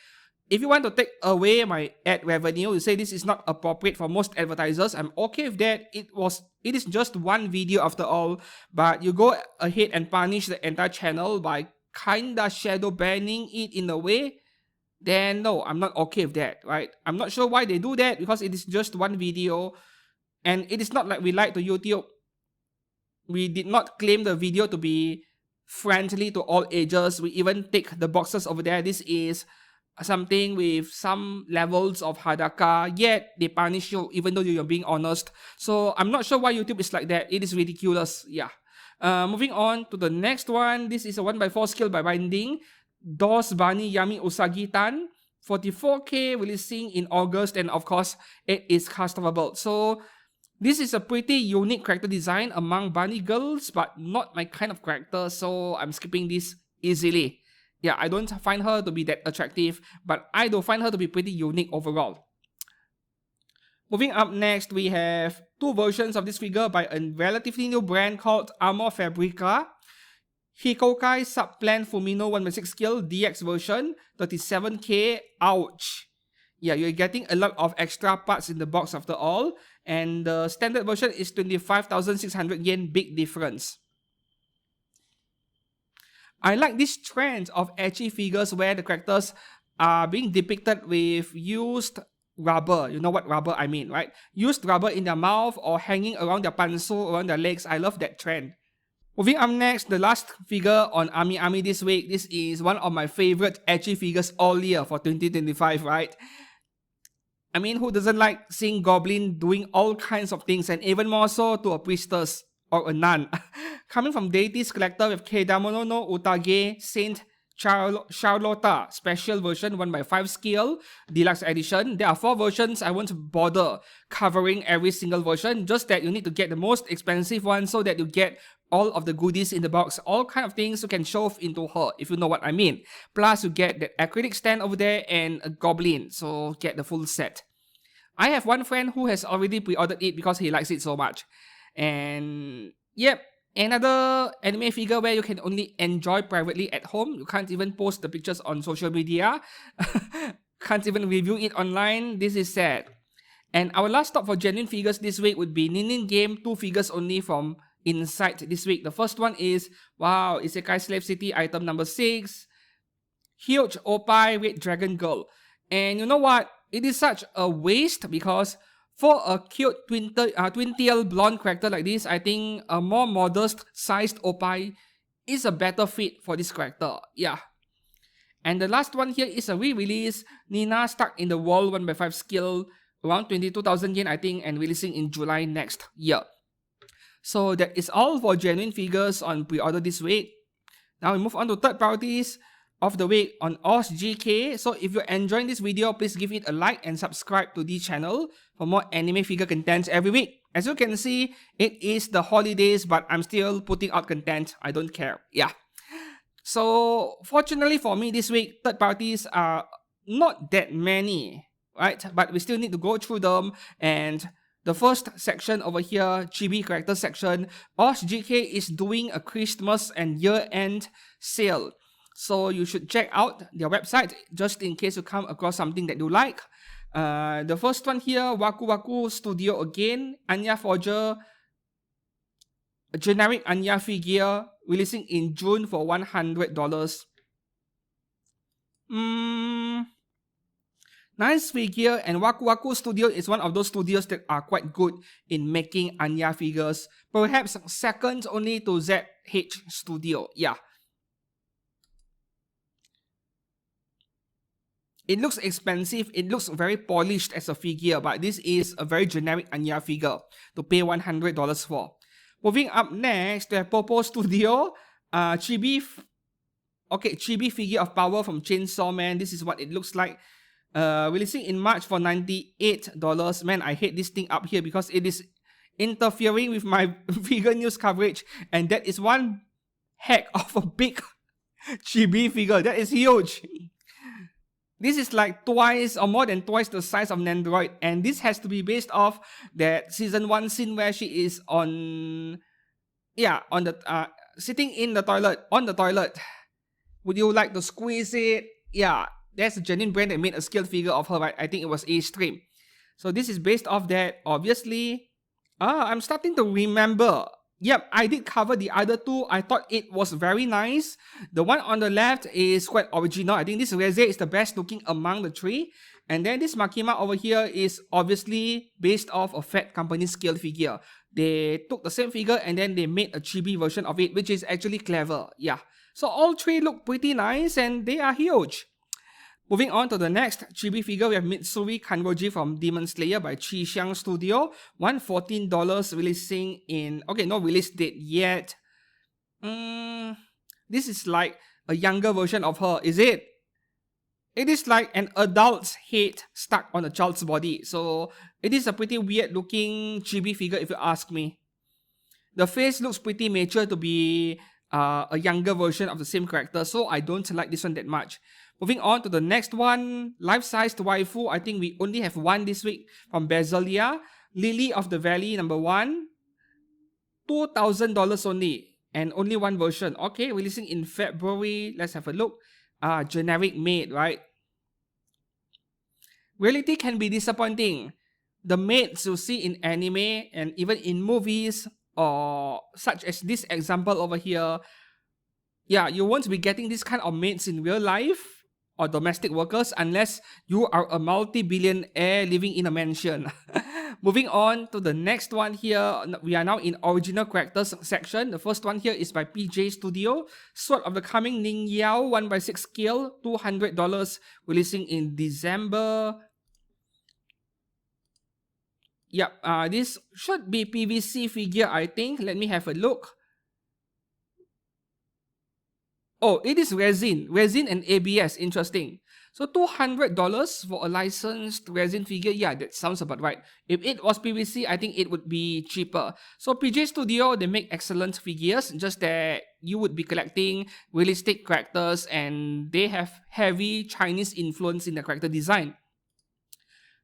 If you want to take away my ad revenue, you say this is not appropriate for most advertisers, I'm okay with that. It is just one video after all, but you go ahead and punish the entire channel by kinda shadow banning it in a way, then no, I'm not okay with that, right? I'm not sure why they do that because it is just one video, and it is not like we lied to YouTube. We did not claim the video to be friendly to all ages. We even take the boxes over there. This is something with some levels of hadaka, yet they punish you even though you're being honest. So I'm not sure why YouTube is like that. It is ridiculous. Yeah. Moving on to the next one. This is a 1x4 scale by binding. Dos Bani Yami Usagi-tan. 44k releasing in August, and of course it is customable. So this is a pretty unique character design among bunny girls, but not my kind of character, so I'm skipping this easily. Yeah, I don't find her to be that attractive, but I do find her to be pretty unique overall. Moving up next, we have two versions of this figure by a relatively new brand called Amor Fabrica. Hikokai Subplan Fumino 1x6 scale DX version, 37k, ouch. Yeah, you're getting a lot of extra parts in the box after all, and the standard version is 25,600 yen, big difference. I like this trend of edgy figures where the characters are being depicted with used rubber. You know what rubber I mean, right? Used rubber in their mouth or hanging around their panso, around their legs. I love that trend. Moving up next, the last figure on AmiAmi this week. This is one of my favorite edgy figures all year for 2025, right? I mean, who doesn't like seeing Goblin doing all kinds of things, and even more so to a priestess or a nun? Coming from Deity's Collector with Kedamono no Utage Saint Charlotta special version 1x5 scale deluxe edition. There are 4 versions. I won't bother covering every single version, just that you need to get the most expensive one so that you get all of the goodies in the box, all kind of things you can shove into her, if you know what I mean. Plus you get the acrylic stand over there and a goblin, so get the full set. I have one friend who has already pre-ordered it because he likes it so much. And yep, another anime figure where you can only enjoy privately at home. You can't even post the pictures on social media. Can't even review it online. This is sad. And our last stop for genuine figures this week would be Ninin Game, 2 figures only from Insight this week. The first one is, wow, Isekai Slave City item number 6. Huge Opai Red Dragon Girl. And you know what? It is such a waste because for a cute twin-tail blonde character like this, I think a more modest-sized Opai is a better fit for this character. Yeah. And the last one here is a re-release, Nina Stuck in the Wall 1x5 scale around 22,000 yen, I think, and releasing in July next year. So that is all for genuine figures on pre-order this week. Now we move on to third priorities of the week on orzGK. So if you're enjoying this video, please give it a like and subscribe to this channel for more anime figure content every week. As you can see, it is the holidays, but I'm still putting out content. I don't care. Yeah. So fortunately for me this week, third parties are not that many, right? But we still need to go through them. And the first section over here, Chibi character section, orzGK is doing a Christmas and year-end sale. So you should check out their website just in case you come across something that you like. The first one here, Waku Waku Studio again, Anya Forger, a generic Anya figure, releasing in June for $100. Nice figure, and Waku Waku Studio is one of those studios that are quite good in making Anya figures. Perhaps second only to ZH Studio. Yeah. It looks expensive, it looks very polished as a figure, but this is a very generic Anya figure to pay $100 for. Moving up next, we have Popo Studio, Chibi figure of power from Chainsaw Man. This is what it looks like. Releasing in March for $98. Man, I hate this thing up here because it is interfering with my figure news coverage, and that is one heck of a big Chibi figure. That is huge. This is like twice or more than twice the size of Nandroid, and this has to be based off that season 1 scene where she is on the sitting in the toilet, on the toilet. Would you like to squeeze it? Yeah, there's a genuine brand that made a scaled figure of her, right? I think it was A-Stream. So this is based off that, obviously. I'm starting to remember. Yep, I did cover the other two. I thought it was very nice. The one on the left is quite original. I think this Reze is the best looking among the three. And then this Makima over here is obviously based off a Fat Company scale figure. They took the same figure and then they made a chibi version of it, which is actually clever. Yeah. So all three look pretty nice and they are huge. Moving on to the next chibi figure, we have Mitsuri Kanroji from Demon Slayer by Chixiang Studio. $114 releasing in... Okay, no release date yet. This is like a younger version of her, is it? It is like an adult's head stuck on a child's body. So it is a pretty weird looking chibi figure if you ask me. The face looks pretty mature to be a younger version of the same character. So I don't like this one that much. Moving on to the next one, life-sized waifu. I think we only have one this week from Bezelia. Lily of the Valley, number 1. $2,000 only. And only one version. Okay, releasing in February. Let's have a look. Generic made, right? Reality can be disappointing. The maids you see in anime and even in movies, or such as this example over here, yeah, you won't be getting this kind of maids in real life or domestic workers unless you are a multi-billionaire living in a mansion. Moving on to the next one here, we are now in original characters section. The first one here is by PJ Studio. Sword of the Coming Ning Yao 1/6 scale, $200, releasing in December. Yep, this should be PVC figure, I think. Let me have a look. Oh, it is resin. Resin and ABS. Interesting. So $200 for a licensed resin figure. Yeah, that sounds about right. If it was PVC, I think it would be cheaper. So PJ Studio, they make excellent figures. Just that you would be collecting realistic characters and they have heavy Chinese influence in the character design.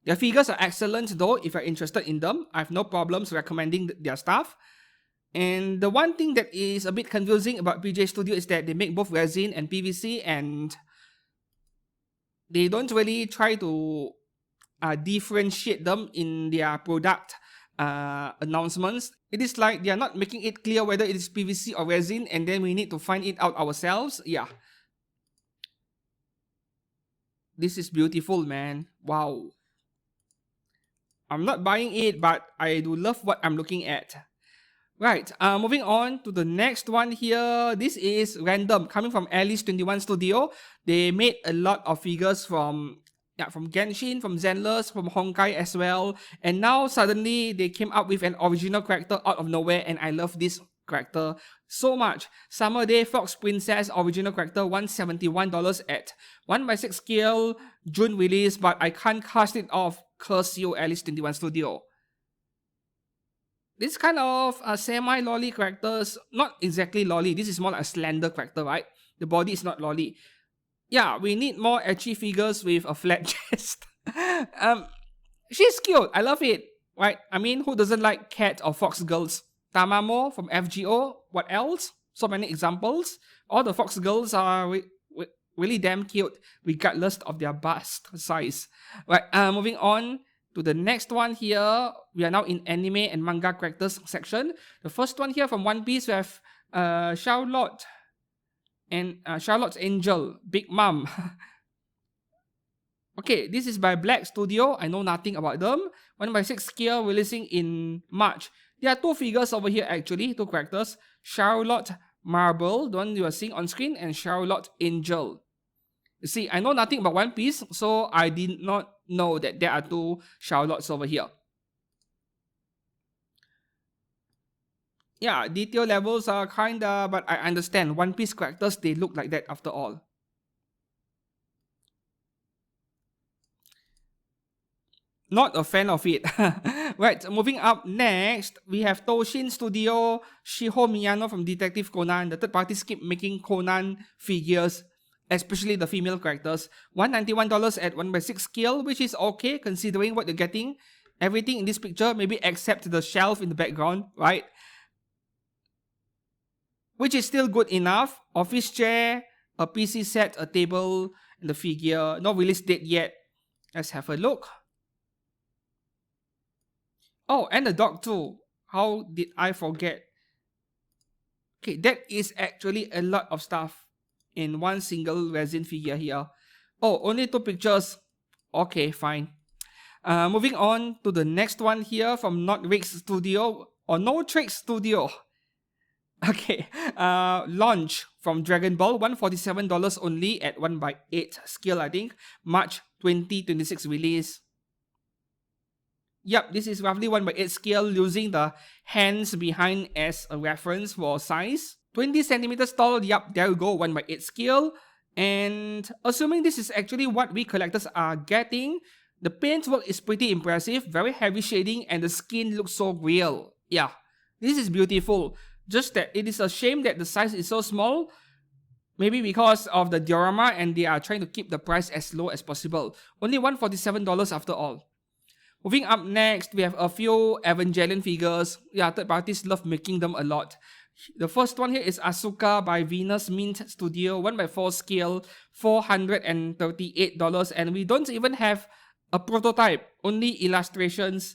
Their figures are excellent though, if you're interested in them. I have no problems recommending their stuff. And the one thing that is a bit confusing about PJ Studio is that they make both resin and PVC and they don't really try to differentiate them in their product announcements. It is like they are not making it clear whether it is PVC or resin and then we need to find it out ourselves. Yeah. This is beautiful, man. Wow. I'm not buying it, but I do love what I'm looking at. Right, moving on to the next one here. This is random, coming from Alice 21 Studio. They made a lot of figures from Yeah, from Genshin, from Zenless, from Honkai as well. And now suddenly they came up with an original character out of nowhere, and I love this character so much. Summer Day Fox Princess original character, $171 at 1/6 scale, June release, but I can't cast it off. Curse you, Alice 21 Studio. This kind of semi-lolly characters, not exactly lolly, this is more like a slender character, right? The body is not lolly. Yeah, we need more edgy figures with a flat chest. She's cute. I love it. Right? I mean, who doesn't like cat or fox girls? Tamamo from FGO. What else? So many examples. All the fox girls are really damn cute, regardless of their bust size. Right? Moving on to the next one here. We are now in anime and manga characters section. The first one here from One Piece, we have Charlotte. And Charlotte's Angel, Big Mom. Okay, this is by Black Studio. I know nothing about them. 1/6 scale, releasing in March. There are two figures over here actually, two characters. Charlotte Marble, the one you are seeing on screen, and Charlotte Angel. You see, I know nothing about One Piece, so I did not know that there are two Charlottes over here. Yeah, detail levels are kinda, but I understand. One Piece characters, they look like that after all. Not a fan of it. Right, moving up next, we have Toshin Studio, Shiho Miyano from Detective Conan. The third parties keep making Conan figures, especially the female characters. $191 at 1/6 scale, which is okay considering what you're getting. Everything in this picture, maybe except the shelf in the background, right? Which is still good enough. Office chair, a PC set, a table, and the figure. No release date yet. Let's have a look. Oh, and the dog too. How did I forget? Okay, that is actually a lot of stuff in one single resin figure here. Oh, only two pictures. Okay, fine. Moving on to the next one here from Not Rigs Studio or No Tricks Studio. Okay, launch from Dragon Ball, $147 only at 1/8 scale, I think. March 2026 release. Yep, this is roughly 1/8 scale, using the hands behind as a reference for size. 20 centimeters tall, yep, there you go, 1/8 scale. And assuming this is actually what we collectors are getting, the paint work is pretty impressive, very heavy shading, and the skin looks so real. Yeah, this is beautiful. Just that it is a shame that the size is so small. Maybe because of the diorama and they are trying to keep the price as low as possible. Only $147 after all. Moving up next, we have a few Evangelion figures. Yeah, third parties love making them a lot. The first one here is Asuka by Venus Mint Studio, 1/4 scale, $438. And we don't even have a prototype, only illustrations,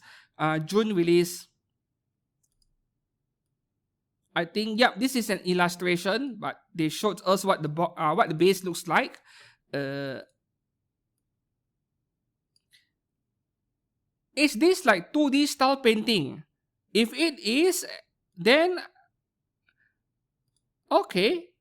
June release. I think, yep, this is an illustration, but they showed us what the base looks like. Is this like 2D style painting? If it is, then okay.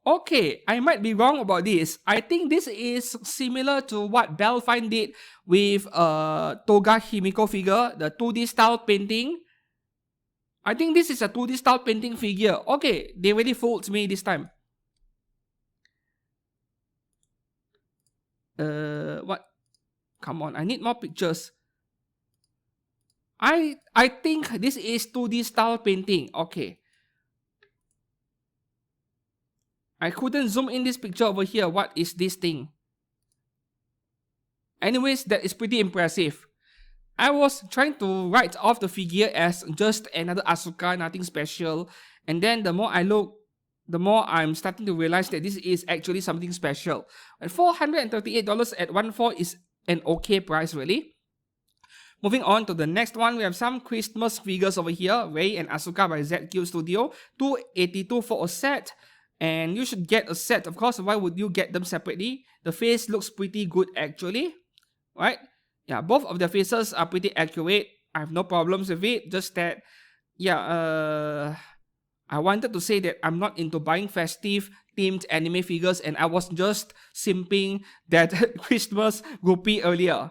Okay, I might be wrong about this. I think this is similar to what Belfine did with Toga Himiko figure, the 2D style painting. I think this is a 2D style painting figure. Okay, they really fooled me this time. What? Come on, I need more pictures. I think this is 2D style painting. Okay. I couldn't zoom in this picture over here. What is this thing? Anyways, that is pretty impressive. I was trying to write off the figure as just another Asuka, nothing special. And then the more I look, the more I'm starting to realize that this is actually something special. And $438 at 1/4 is an okay price, really. Moving on to the next one, we have some Christmas figures over here. Rei and Asuka by ZQ Studio, $282 for a set. And you should get a set, of course. Why would you get them separately? The face looks pretty good actually, right? Yeah, both of their faces are pretty accurate. I have no problems with it. Just that, yeah, I wanted to say that I'm not into buying festive themed anime figures, and I was just simping that Christmas Rupee earlier.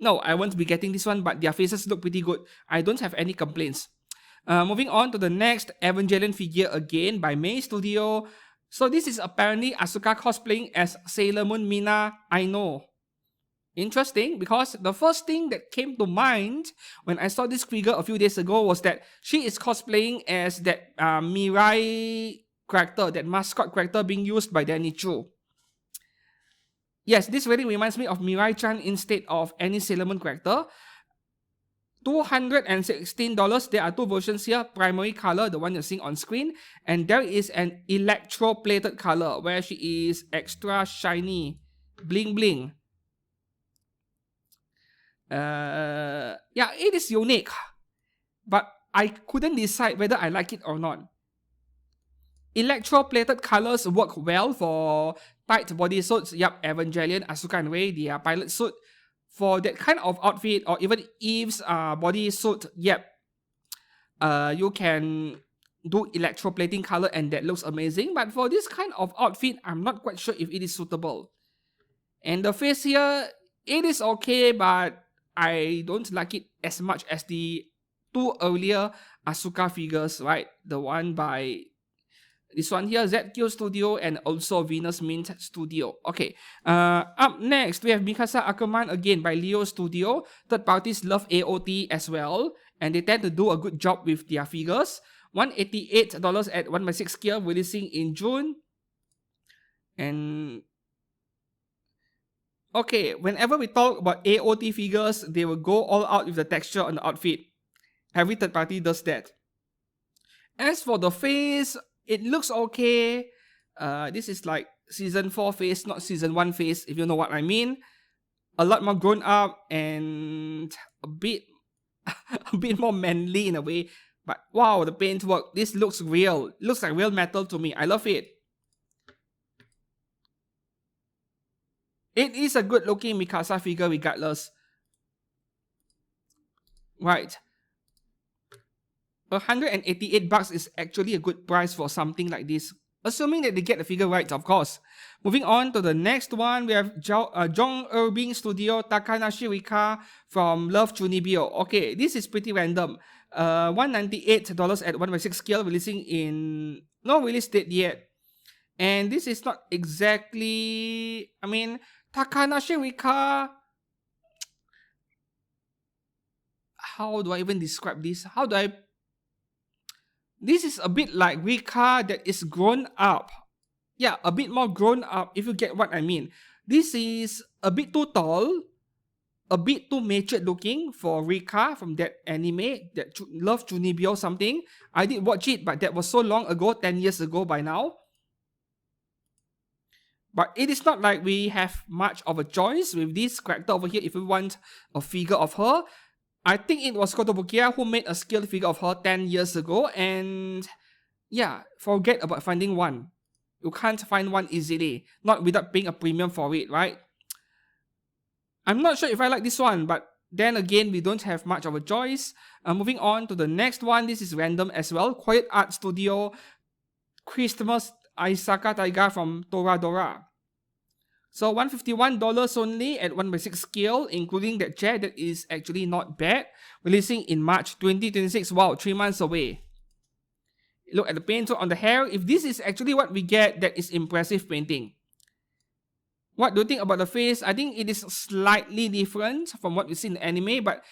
No, I won't be getting this one, but their faces look pretty good. I don't have any complaints. Moving on to the next Evangelion figure again by Mai Studio. So this is apparently Asuka cosplaying as Sailor Moon Mina. I know. Interesting, because the first thing that came to mind when I saw this figure a few days ago was that she is cosplaying as that Mirai character, that mascot character being used by Danichu. Yes, this really reminds me of Mirai-chan instead of any Sailor Moon character. $216. There are two versions here. Primary color, the one you're seeing on screen. And there is an electro-plated color where she is extra shiny. Bling bling. Yeah, it is unique. But I couldn't decide whether I like it or not. Electro-plated colors work well for tight bodysuits. Yup, Evangelion, Asuka and Rei, their pilot suit. For that kind of outfit, or even Eve's bodysuit, yep, you can do electroplating color and that looks amazing. But for this kind of outfit, I'm not quite sure if it is suitable. And the face here, it is okay, but I don't like it as much as the two earlier Asuka figures, right? The one by this one here, ZQ Studio, and also Venus Mint Studio. Okay, up next, we have Mikasa Ackerman again by Leo Studio. Third parties love AOT as well, and they tend to do a good job with their figures. $188 at 1/6 scale, releasing in June. And okay, whenever we talk about AOT figures, they will go all out with the texture on the outfit. Every third party does that. As for the face, it looks okay. This is like season 4 face, not season 1 face, if you know what I mean. A lot more grown up and a bit more manly in a way. But wow, the paint work. This looks real. Looks like real metal to me. I love it. It is a good looking Mikasa figure regardless. Right. $188 is actually a good price for something like this. Assuming that they get the figure right, of course. Moving on to the next one, we have Jong Irving Studio Takanashi Rika from Love Chunibyo. Okay, this is pretty random. $198 at 1/6 scale, releasing in... no release date yet. And this is not exactly... I mean, Takanashi Rika... how do I even describe this? How do I... this is a bit like Rika that is grown up. Yeah, a bit more grown up, if you get what I mean. This is a bit too tall, a bit too matured looking for Rika from that anime, that Love Chunibyo something. I did watch it, but that was so long ago, 10 years ago by now. But it is not like we have much of a choice with this character over here if we want a figure of her. I think it was Kotobukiya who made a scaled figure of her 10 years ago, and yeah, forget about finding one. You can't find one easily, not without paying a premium for it, right? I'm not sure if I like this one, but then again, we don't have much of a choice. Moving on to the next one, this is random as well. Quiet Art Studio, Christmas Aisaka Taiga from Toradora. So $151 only at 1/6 scale, including that chair that is actually not bad. Releasing in March 2026. Wow, 3 months away. Look at the paint on the hair. If this is actually what we get, that is impressive painting. What do you think about the face? I think it is slightly different from what we see in the anime, but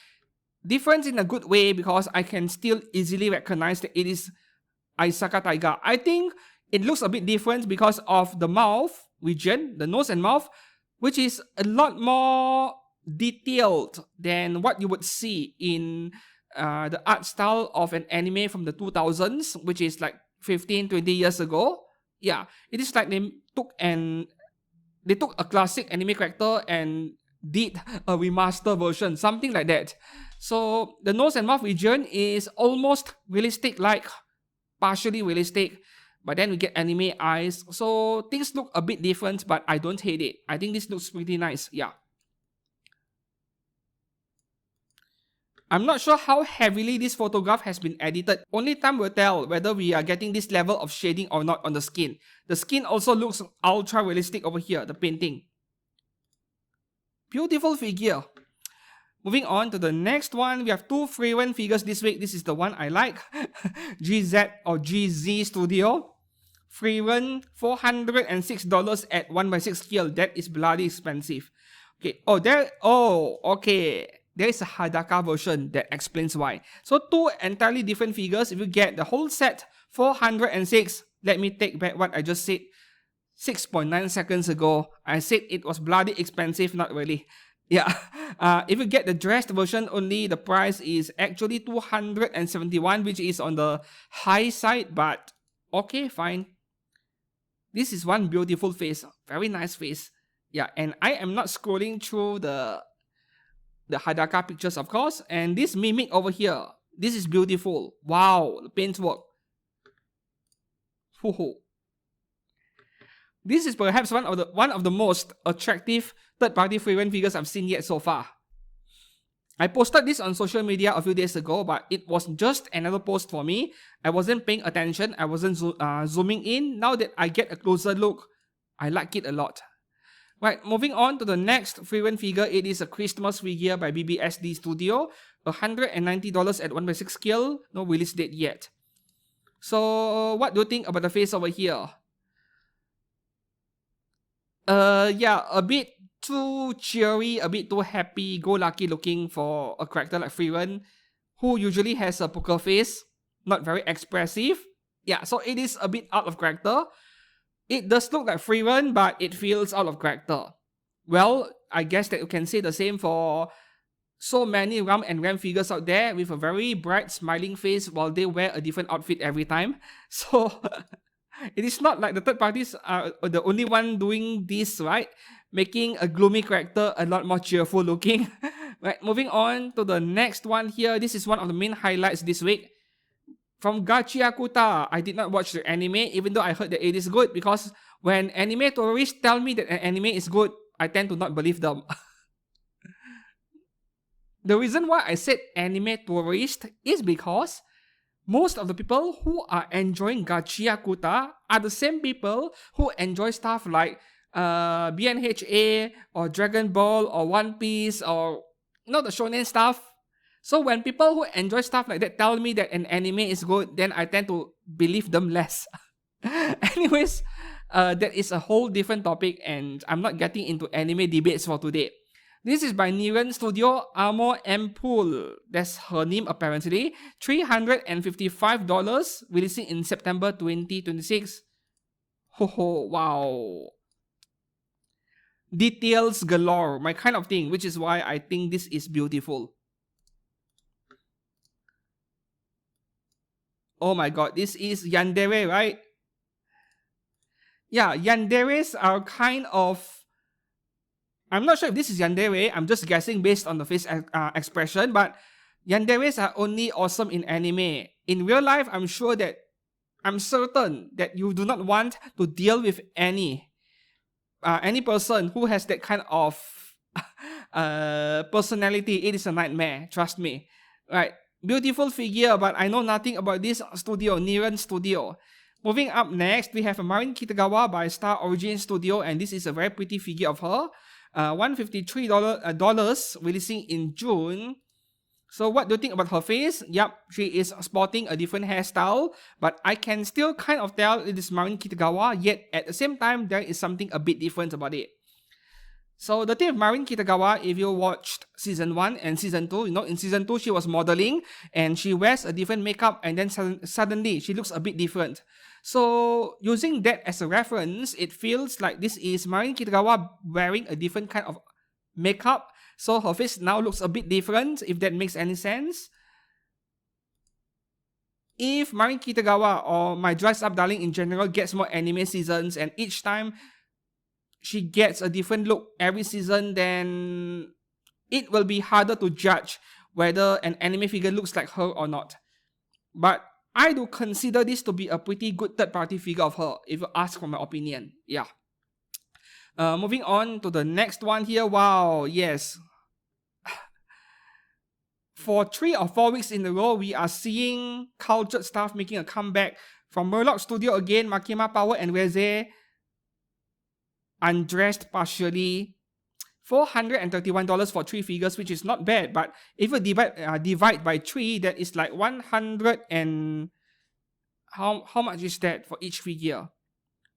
different in a good way because I can still easily recognize that it is Aisaka Taiga. I think it looks a bit different because of the mouth region, the nose and mouth, which is a lot more detailed than what you would see in the art style of an anime from the 2000s, which is like 15-20 years ago. Yeah, it is like they took a classic anime character and did a remaster version, something like that. So the nose and mouth region is almost realistic, like partially realistic. But then we get anime eyes. So things look a bit different, but I don't hate it. I think this looks pretty nice. Yeah. I'm not sure how heavily this photograph has been edited. Only time will tell whether we are getting this level of shading or not on the skin. The skin also looks ultra realistic over here, the painting. Beautiful figure. Moving on to the next one, we have two Freewen figures this week. This is the one I like. GZ or GZ Studio. Freewen, $406 at 1/6 scale. That is bloody expensive. Okay, okay. There is a Hadaka version that explains why. So two entirely different figures. If you get the whole set, 406. Let me take back what I just said 6.9 seconds ago. I said it was bloody expensive, not really. Yeah, if you get the dressed version only, the price is actually 271, which is on the high side, but okay, fine. This is one beautiful face, very nice face. Yeah, and I am not scrolling through the Hadaka pictures, of course, and this mimic over here, this is beautiful. Wow, the paintwork. This is perhaps one of the most attractive third-party Freewen figures I've seen yet so far. I posted this on social media a few days ago, but it was just another post for me. I wasn't paying attention, I wasn't zooming in. Now that I get a closer look, I like it a lot. Right, moving on to the next Freewen figure. It is a Christmas figure by BBSD Studio. $190 at 1/6 scale, no release date yet. So, what do you think about the face over here? Yeah, a bit too cheery, a bit too happy-go-lucky looking for a character like Freewen, who usually has a poker face, not very expressive. Yeah, so it is a bit out of character. It does look like Freewen, but it feels out of character. Well, I guess that you can say the same for so many Ram and Ram figures out there with a very bright smiling face while they wear a different outfit every time. So it is not like the third parties are the only one doing this, right? Making a gloomy character a lot more cheerful looking. Right, moving on to the next one here. This is one of the main highlights this week. From Gachiakuta, I did not watch the anime, even though I heard that it is good, because when anime tourists tell me that an anime is good, I tend to not believe them. The reason why I said anime tourist is because most of the people who are enjoying Gachiakuta are the same people who enjoy stuff like BNHA or Dragon Ball or One Piece or the shonen stuff. So when people who enjoy stuff like that tell me that an anime is good, then I tend to believe them less. Anyways, that is a whole different topic and I'm not getting into anime debates for today. This is by Niren Studio, Amo M Pool. That's her name apparently. $355, releasing in September 2026. Wow. Details galore, my kind of thing, which is why I think this is beautiful. Oh my god, this is Yandere, right? Yeah, Yanderes are kind of... I'm not sure if this is Yandere, I'm just guessing based on the face expression, but Yanderes are only awesome in anime. In real life, I'm certain that you do not want to deal with any person who has that kind of personality. It is a nightmare, trust me. Right, beautiful figure, but I know nothing about this studio, Niren Studio. Moving up next, we have a Marin Kitagawa by Star Origin Studio, and this is a very pretty figure of her. $153 releasing in June. So what do you think about her face? Yep, she is sporting a different hairstyle, but I can still kind of tell it is Marin Kitagawa, yet at the same time, there is something a bit different about it. So the thing of Marin Kitagawa, if you watched Season 1 and Season 2, in Season 2, she was modeling and she wears a different makeup and then suddenly she looks a bit different. So using that as a reference, it feels like this is Marin Kitagawa wearing a different kind of makeup. So her face now looks a bit different, if that makes any sense. If Marin Kitagawa or my Dress Up Darling in general gets more anime seasons and each time she gets a different look every season, then it will be harder to judge whether an anime figure looks like her or not. But I do consider this to be a pretty good third-party figure of her, if you ask for my opinion. Yeah. Moving on to the next one here. Wow, yes. for 3 or 4 weeks in a row, we are seeing cultured stuff making a comeback. From Murloc Studio again, Makima Power and Reze undressed partially. $431 for 3 figures, which is not bad, but if you divide by 3, that is like 100 and... How much is that for each figure?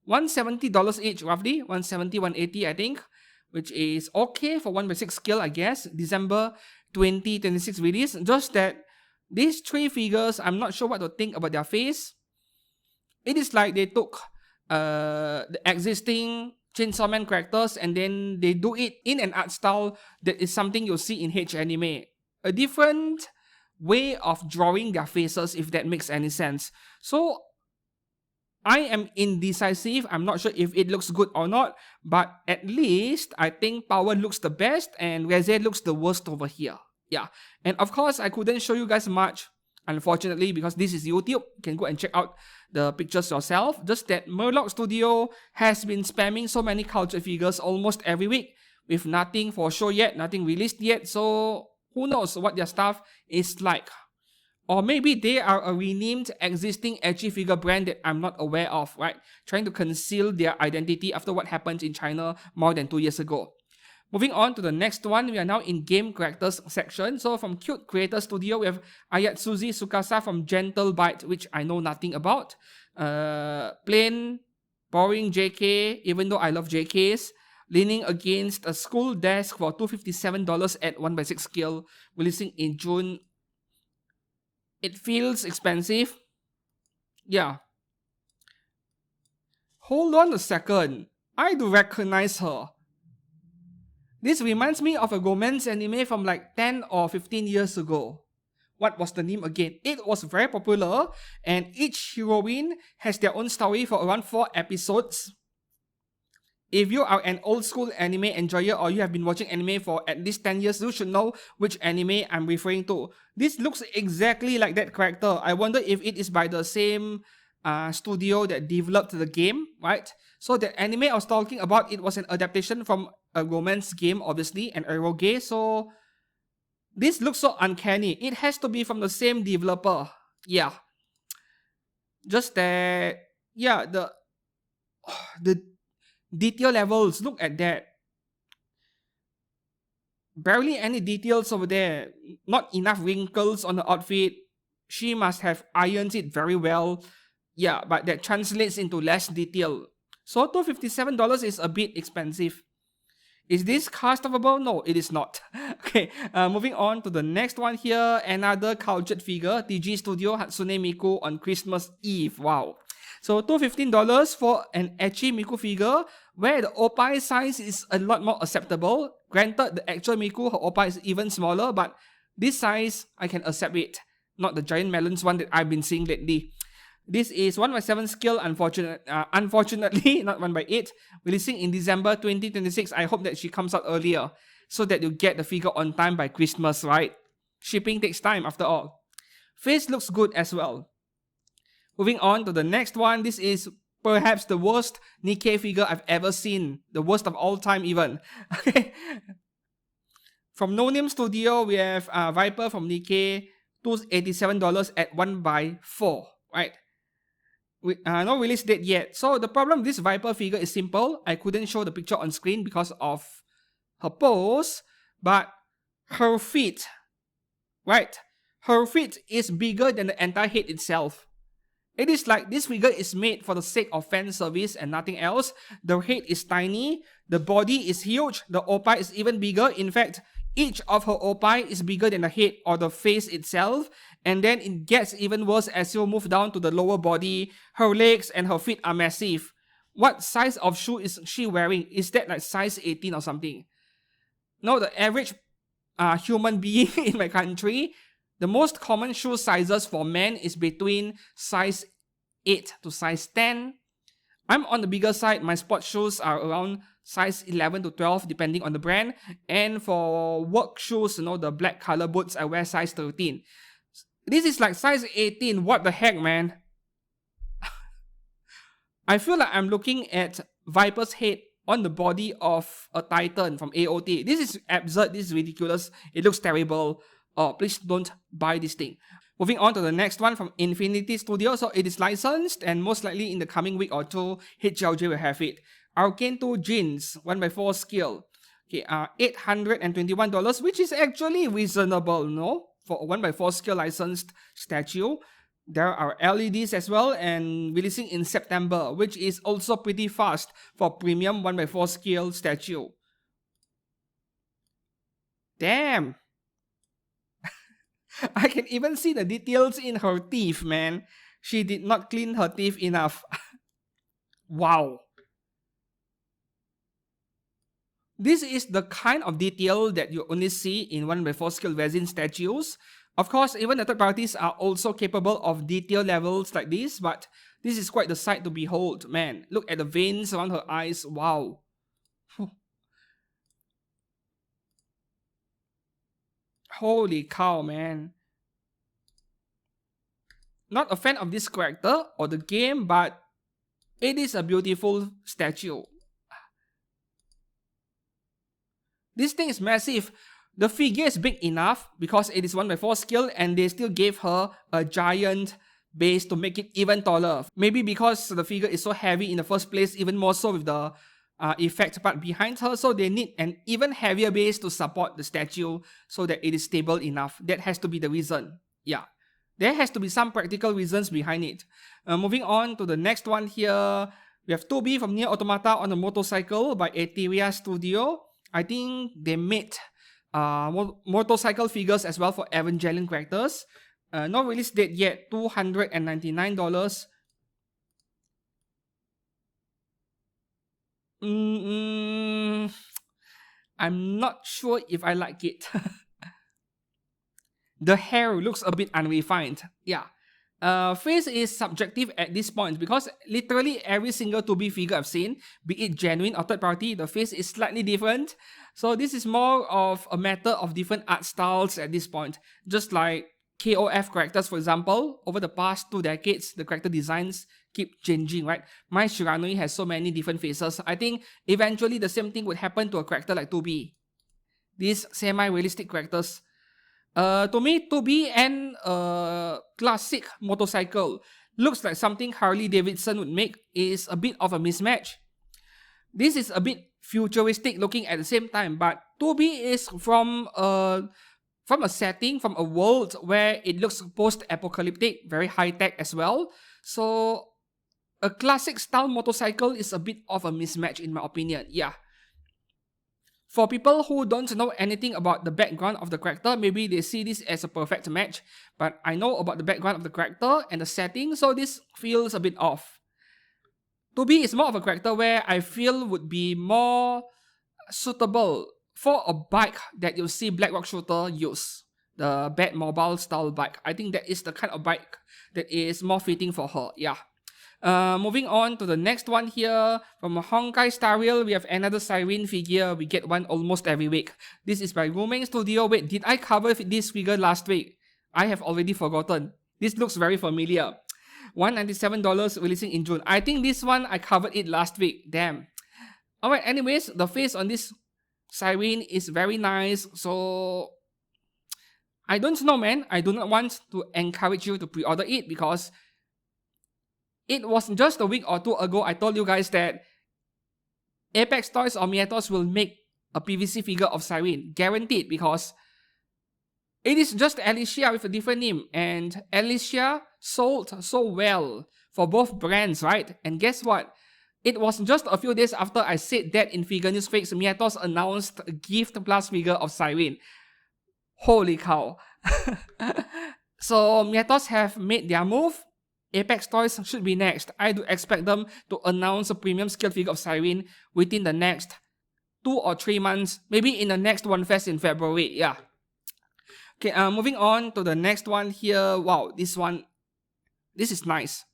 $170 each, roughly. 170, 180, I think. Which is okay for 1/6 scale, I guess. December 2026 release. Just that these 3 figures, I'm not sure what to think about their face. It is like they took the existing Chainsaw Man characters and then they do it in an art style that is something you'll see in H anime. A different way of drawing their faces, if that makes any sense. So I am indecisive. I'm not sure if it looks good or not, but at least I think Power looks the best and Reze looks the worst over here. Yeah, and of course I couldn't show you guys much, unfortunately, because this is YouTube. You can go and check out the pictures yourself. Just that Murloc Studio has been spamming so many cultured figures almost every week with nothing for show yet, nothing released yet. So who knows what their stuff is like. Or maybe they are a renamed existing edgy figure brand that I'm not aware of, right? Trying to conceal their identity after what happened in China more than 2 years ago. Moving on to the next one, we are now in game characters section. So from Cute Creator Studio, we have Ayatsuzi Tsukasa from Gentle Bite, which I know nothing about. Plain, boring JK, even though I love JKs. Leaning against a school desk for $257 at 1/6 scale, releasing in June. It feels expensive. Yeah. Hold on a second. I do recognize her. This reminds me of a romance anime from like 10 or 15 years ago. What was the name again? It was very popular, and each heroine has their own story for around 4 episodes. If you are an old school anime enjoyer or you have been watching anime for at least 10 years, you should know which anime I'm referring to. This looks exactly like that character. I wonder if it is by the same studio that developed the game, right? So the anime I was talking about, it was an adaptation from a romance game, obviously, an eroge. So this looks so uncanny. It has to be from the same developer. Yeah. Just that, yeah, the detail levels, look at that. Barely any details over there. Not enough wrinkles on the outfit. She must have ironed it very well. Yeah, but that translates into less detail. So $257 is a bit expensive. Is this customable? No, it is not. Okay, moving on to the next one here. Another cultured figure. TG Studio Hatsune Miku on Christmas Eve. Wow. So $215 for an ecchi Miku figure, where the oppai size is a lot more acceptable. Granted, the actual Miku, her oppai is even smaller, but this size, I can accept it. Not the giant melons one that I've been seeing lately. This is 1/7 scale, unfortunately, not 1/8. Releasing in December 2026. I hope that she comes out earlier, so that you get the figure on time by Christmas, right? Shipping takes time after all. Face looks good as well. Moving on to the next one. This is perhaps the worst Nikke figure I've ever seen. The worst of all time even. Okay. From No Name Studio, we have Viper from Nikke. $287 at 1/4. Right. No release date yet. So the problem with this Viper figure is simple. I couldn't show the picture on screen because of her pose. But her feet. Right. Her feet is bigger than the entire head itself. It is like this figure is made for the sake of fan service and nothing else. The head is tiny, the body is huge, the oppai is even bigger. In fact, each of her oppai is bigger than the head or the face itself. And then it gets even worse as you move down to the lower body. Her legs and her feet are massive. What size of shoe is she wearing? Is that like size 18 or something? No, the average human being in my country, the most common shoe sizes for men is between size 8 to size 10. I'm on the bigger side. My sports shoes are around size 11 to 12 depending on the brand. And for work shoes, the black color boots, I wear size 13. This is like size 18. What the heck, man? I feel like I'm looking at Viper's head on the body of a Titan from AOT. This is absurd. This is ridiculous. It looks terrible. oh, please don't buy this thing. Moving on to the next one from Infinity Studio. So it is licensed, and most likely in the coming week or two, HLJ will have it. Arcane 2 Jeans 1x4 skill. Okay, $821, which is actually reasonable, no? For a 1x4 skill licensed statue. There are LEDs as well, and releasing in September, which is also pretty fast for premium 1x4 skill statue. Damn! I can even see the details in her teeth, man. She did not clean her teeth enough. Wow. This is the kind of detail that you only see in 1x4 skill resin statues. Of course, even the third parties are also capable of detail levels like this, but this is quite the sight to behold, man. Look at the veins around her eyes, wow. Holy cow, man. Not a fan of this character or the game, but it is a beautiful statue. This thing is massive. The figure is big enough because it is 1x4 scale, and they still gave her a giant base to make it even taller. Maybe because the figure is so heavy in the first place, even more so with the effect part behind her, so they need an even heavier base to support the statue so that it is stable enough. That has to be the reason. Yeah, there has to be some practical reasons behind it. Moving on to the next one here, we have 2B from Nier Automata on a motorcycle by Eteria Studio. I think they made motorcycle figures as well for Evangelion characters. No release date yet, $299. I'm not sure if I like it. The hair looks a bit unrefined. Yeah. Face is subjective at this point because literally every single 2B figure I've seen, be it genuine or third party, the face is slightly different. So this is more of a matter of different art styles at this point. Just like KOF characters, for example, over the past 2 decades, the character designs keep changing, right? Mai Shiranui has so many different faces. I think eventually the same thing would happen to a character like 2B. These semi-realistic characters. To me, 2B and classic motorcycle looks like something Harley Davidson would make is a bit of a mismatch. This is a bit futuristic looking at the same time, but 2B is from a setting, from a world where it looks post-apocalyptic, very high-tech as well. So a classic style motorcycle is a bit of a mismatch in my opinion, yeah. For people who don't know anything about the background of the character, maybe they see this as a perfect match, but I know about the background of the character and the setting, so this feels a bit off. 2B is more of a character where I feel would be more suitable for a bike that you'll see Blackrock Shooter use. The Batmobile style bike. I think that is the kind of bike that is more fitting for her, yeah. Moving on to the next one here. From Honkai Star Rail, we have another Siren figure. We get one almost every week. This is by Rumeng Studio. Wait, did I cover this figure last week? I have already forgotten. This looks very familiar. $197 releasing in June. I think this one I covered it last week. Damn. Alright, anyways, the face on this Siren is very nice. So I don't know, man. I do not want to encourage you to pre-order it because it was just a week or 2 ago I told you guys that Apex Toys or Miatos will make a PVC figure of Siren. Guaranteed, because it is just Alicia with a different name. And Alicia sold so well for both brands, right? And guess what? It was just a few days after I said that in Figure News Fakes, Miatos announced a Gift Plus figure of Siren. Holy cow. So Miatos have made their move. Apex Toys should be next. I do expect them to announce a premium scale figure of Siren within the next 2 or 3 months. Maybe in the next One Fest in February, yeah. Okay, moving on to the next one here. Wow, this is nice.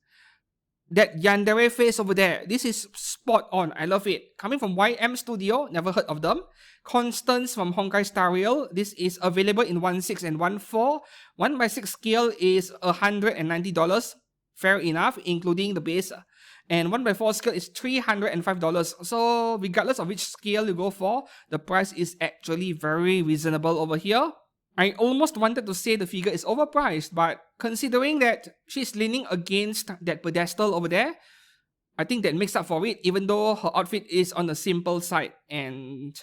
That Yandere face over there, this is spot on. I love it. Coming from YM Studio, never heard of them. Constance from Honkai Star Rail. This is available in 1/6 and 1/4. 1/6 scale is $190. Fair enough, including the base. And 1/4 scale is $305. So regardless of which scale you go for, the price is actually very reasonable over here. I almost wanted to say the figure is overpriced, but considering that she's leaning against that pedestal over there, I think that makes up for it, even though her outfit is on the simple side. And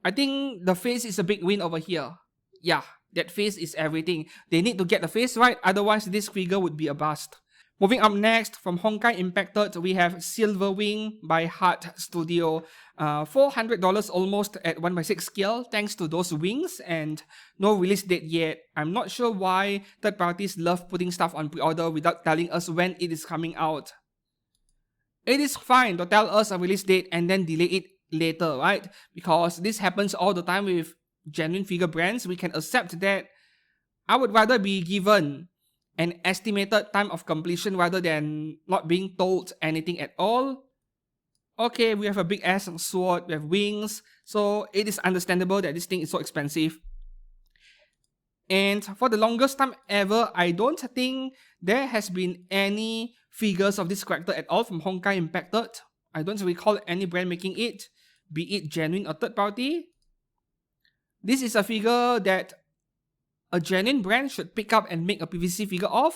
I think the face is a big win over here. Yeah, that face is everything. They need to get the face right, otherwise this figure would be a bust. Moving up next, from Honkai Impacted, we have Silver Wing by Heart Studio. $400 almost at 1/6 scale thanks to those wings, and no release date yet. I'm not sure why third parties love putting stuff on pre-order without telling us when it is coming out. It is fine to tell us a release date and then delay it later, right? Because this happens all the time with genuine figure brands. We can accept that. I would rather be given an estimated time of completion rather than not being told anything at all. Okay, we have a big ass sword, we have wings, so it is understandable that this thing is so expensive. And for the longest time ever, I don't think there has been any figures of this character at all from Honkai Impacted. I don't recall any brand making it, be it genuine or third party. This is a figure that a genuine brand should pick up and make a PVC figure of,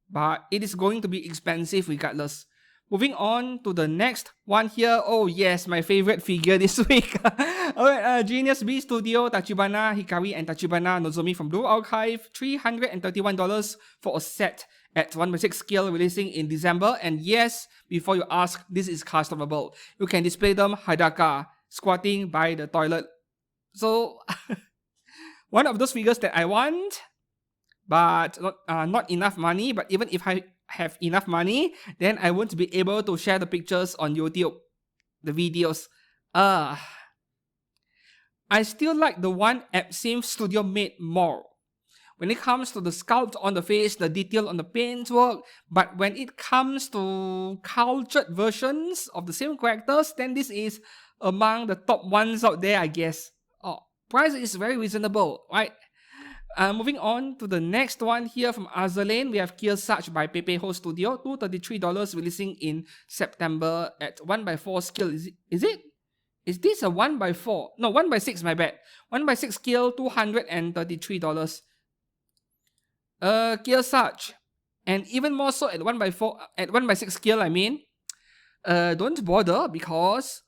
but it is going to be expensive regardless. Moving on to the next one here. Oh yes, my favorite figure this week. Alright, Genius B Studio, Tachibana Hikari and Tachibana Nozomi from Blue Archive. $331 for a set at 1/6 scale, releasing in December. And yes, before you ask, this is customable. You can display them Hadaka, squatting by the toilet. So, one of those figures that I want, but not enough money. But even if I have enough money, then I won't be able to share the pictures on YouTube, the videos. I still like the one AmiAmi Studio made more. When it comes to the sculpt on the face, the detail on the paintwork, but when it comes to cultured versions of the same characters, then this is among the top ones out there, I guess. Oh, price is very reasonable, right? Moving on to the next one here from Azalane, we have Kill Such by Pepeho Studio, $233, releasing in September at 1/4 scale. Is it? Is this a 1/4? No, 1/6, my bad. 1/6 scale, $233. Kill Such, and even more so at 1/4, at 1/6 scale, I mean. Don't bother, because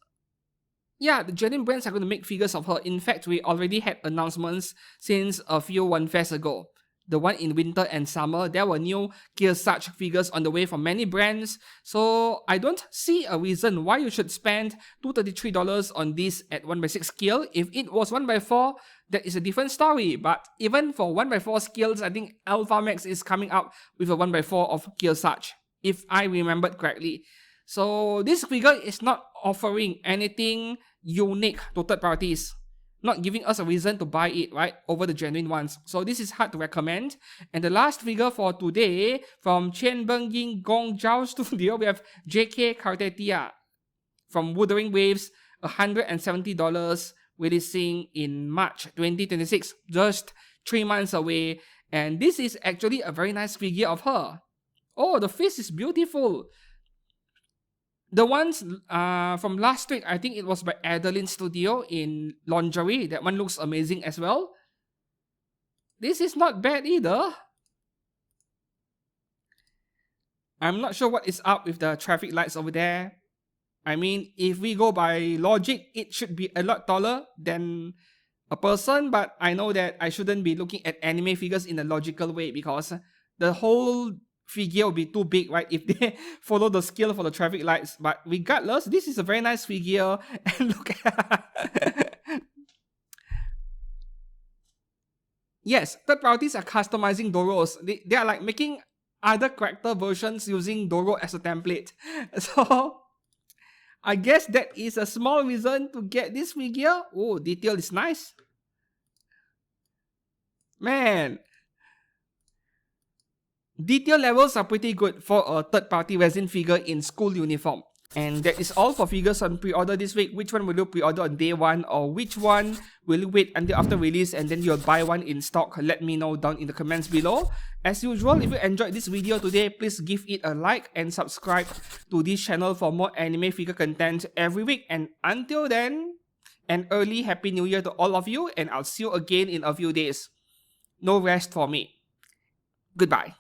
yeah, the genuine brands are going to make figures of her. In fact, we already had announcements since a few One Fest ago. The one in winter and summer, there were new Kill Such figures on the way from many brands. So I don't see a reason why you should spend $233 on this at 1/6 scale. If it was 1/4, that is a different story. But even for 1/4 scales, I think Alpha Max is coming up with a 1/4 of Kill Such, if I remembered correctly. So this figure is not offering anything unique to third parties, not giving us a reason to buy it, right, over the genuine ones. So this is hard to recommend. And the last figure for today, from Qianbengying Gongzhou Studio, we have JK Cartetia from Wuthering Waves, $170, releasing in March 2026, just 3 months away. And this is actually a very nice figure of her. Oh, the face is beautiful. The ones from last week, I think it was by Adeline Studio in lingerie. That one looks amazing as well. This is not bad either. I'm not sure what is up with the traffic lights over there. I mean, if we go by logic, it should be a lot taller than a person, but I know that I shouldn't be looking at anime figures in a logical way, because the whole figure will be too big, right, if they follow the scale for the traffic lights. But regardless, this is a very nice figure. And look at yes, third parties are customizing Doros. They are like making other character versions using Doro as a template. So I guess that is a small reason to get this figure. Oh, detail is nice. Man, detail levels are pretty good for a third-party resin figure in school uniform. And that is all for figures on pre-order this week. Which one will you pre-order on day 1, or which one will you wait until after release and then you'll buy one in stock? Let me know down in the comments below. As usual, if you enjoyed this video today, please give it a like and subscribe to this channel for more anime figure content every week. And until then, An early Happy New Year to all of you, and I'll see you again in a few days. No rest for me. Goodbye.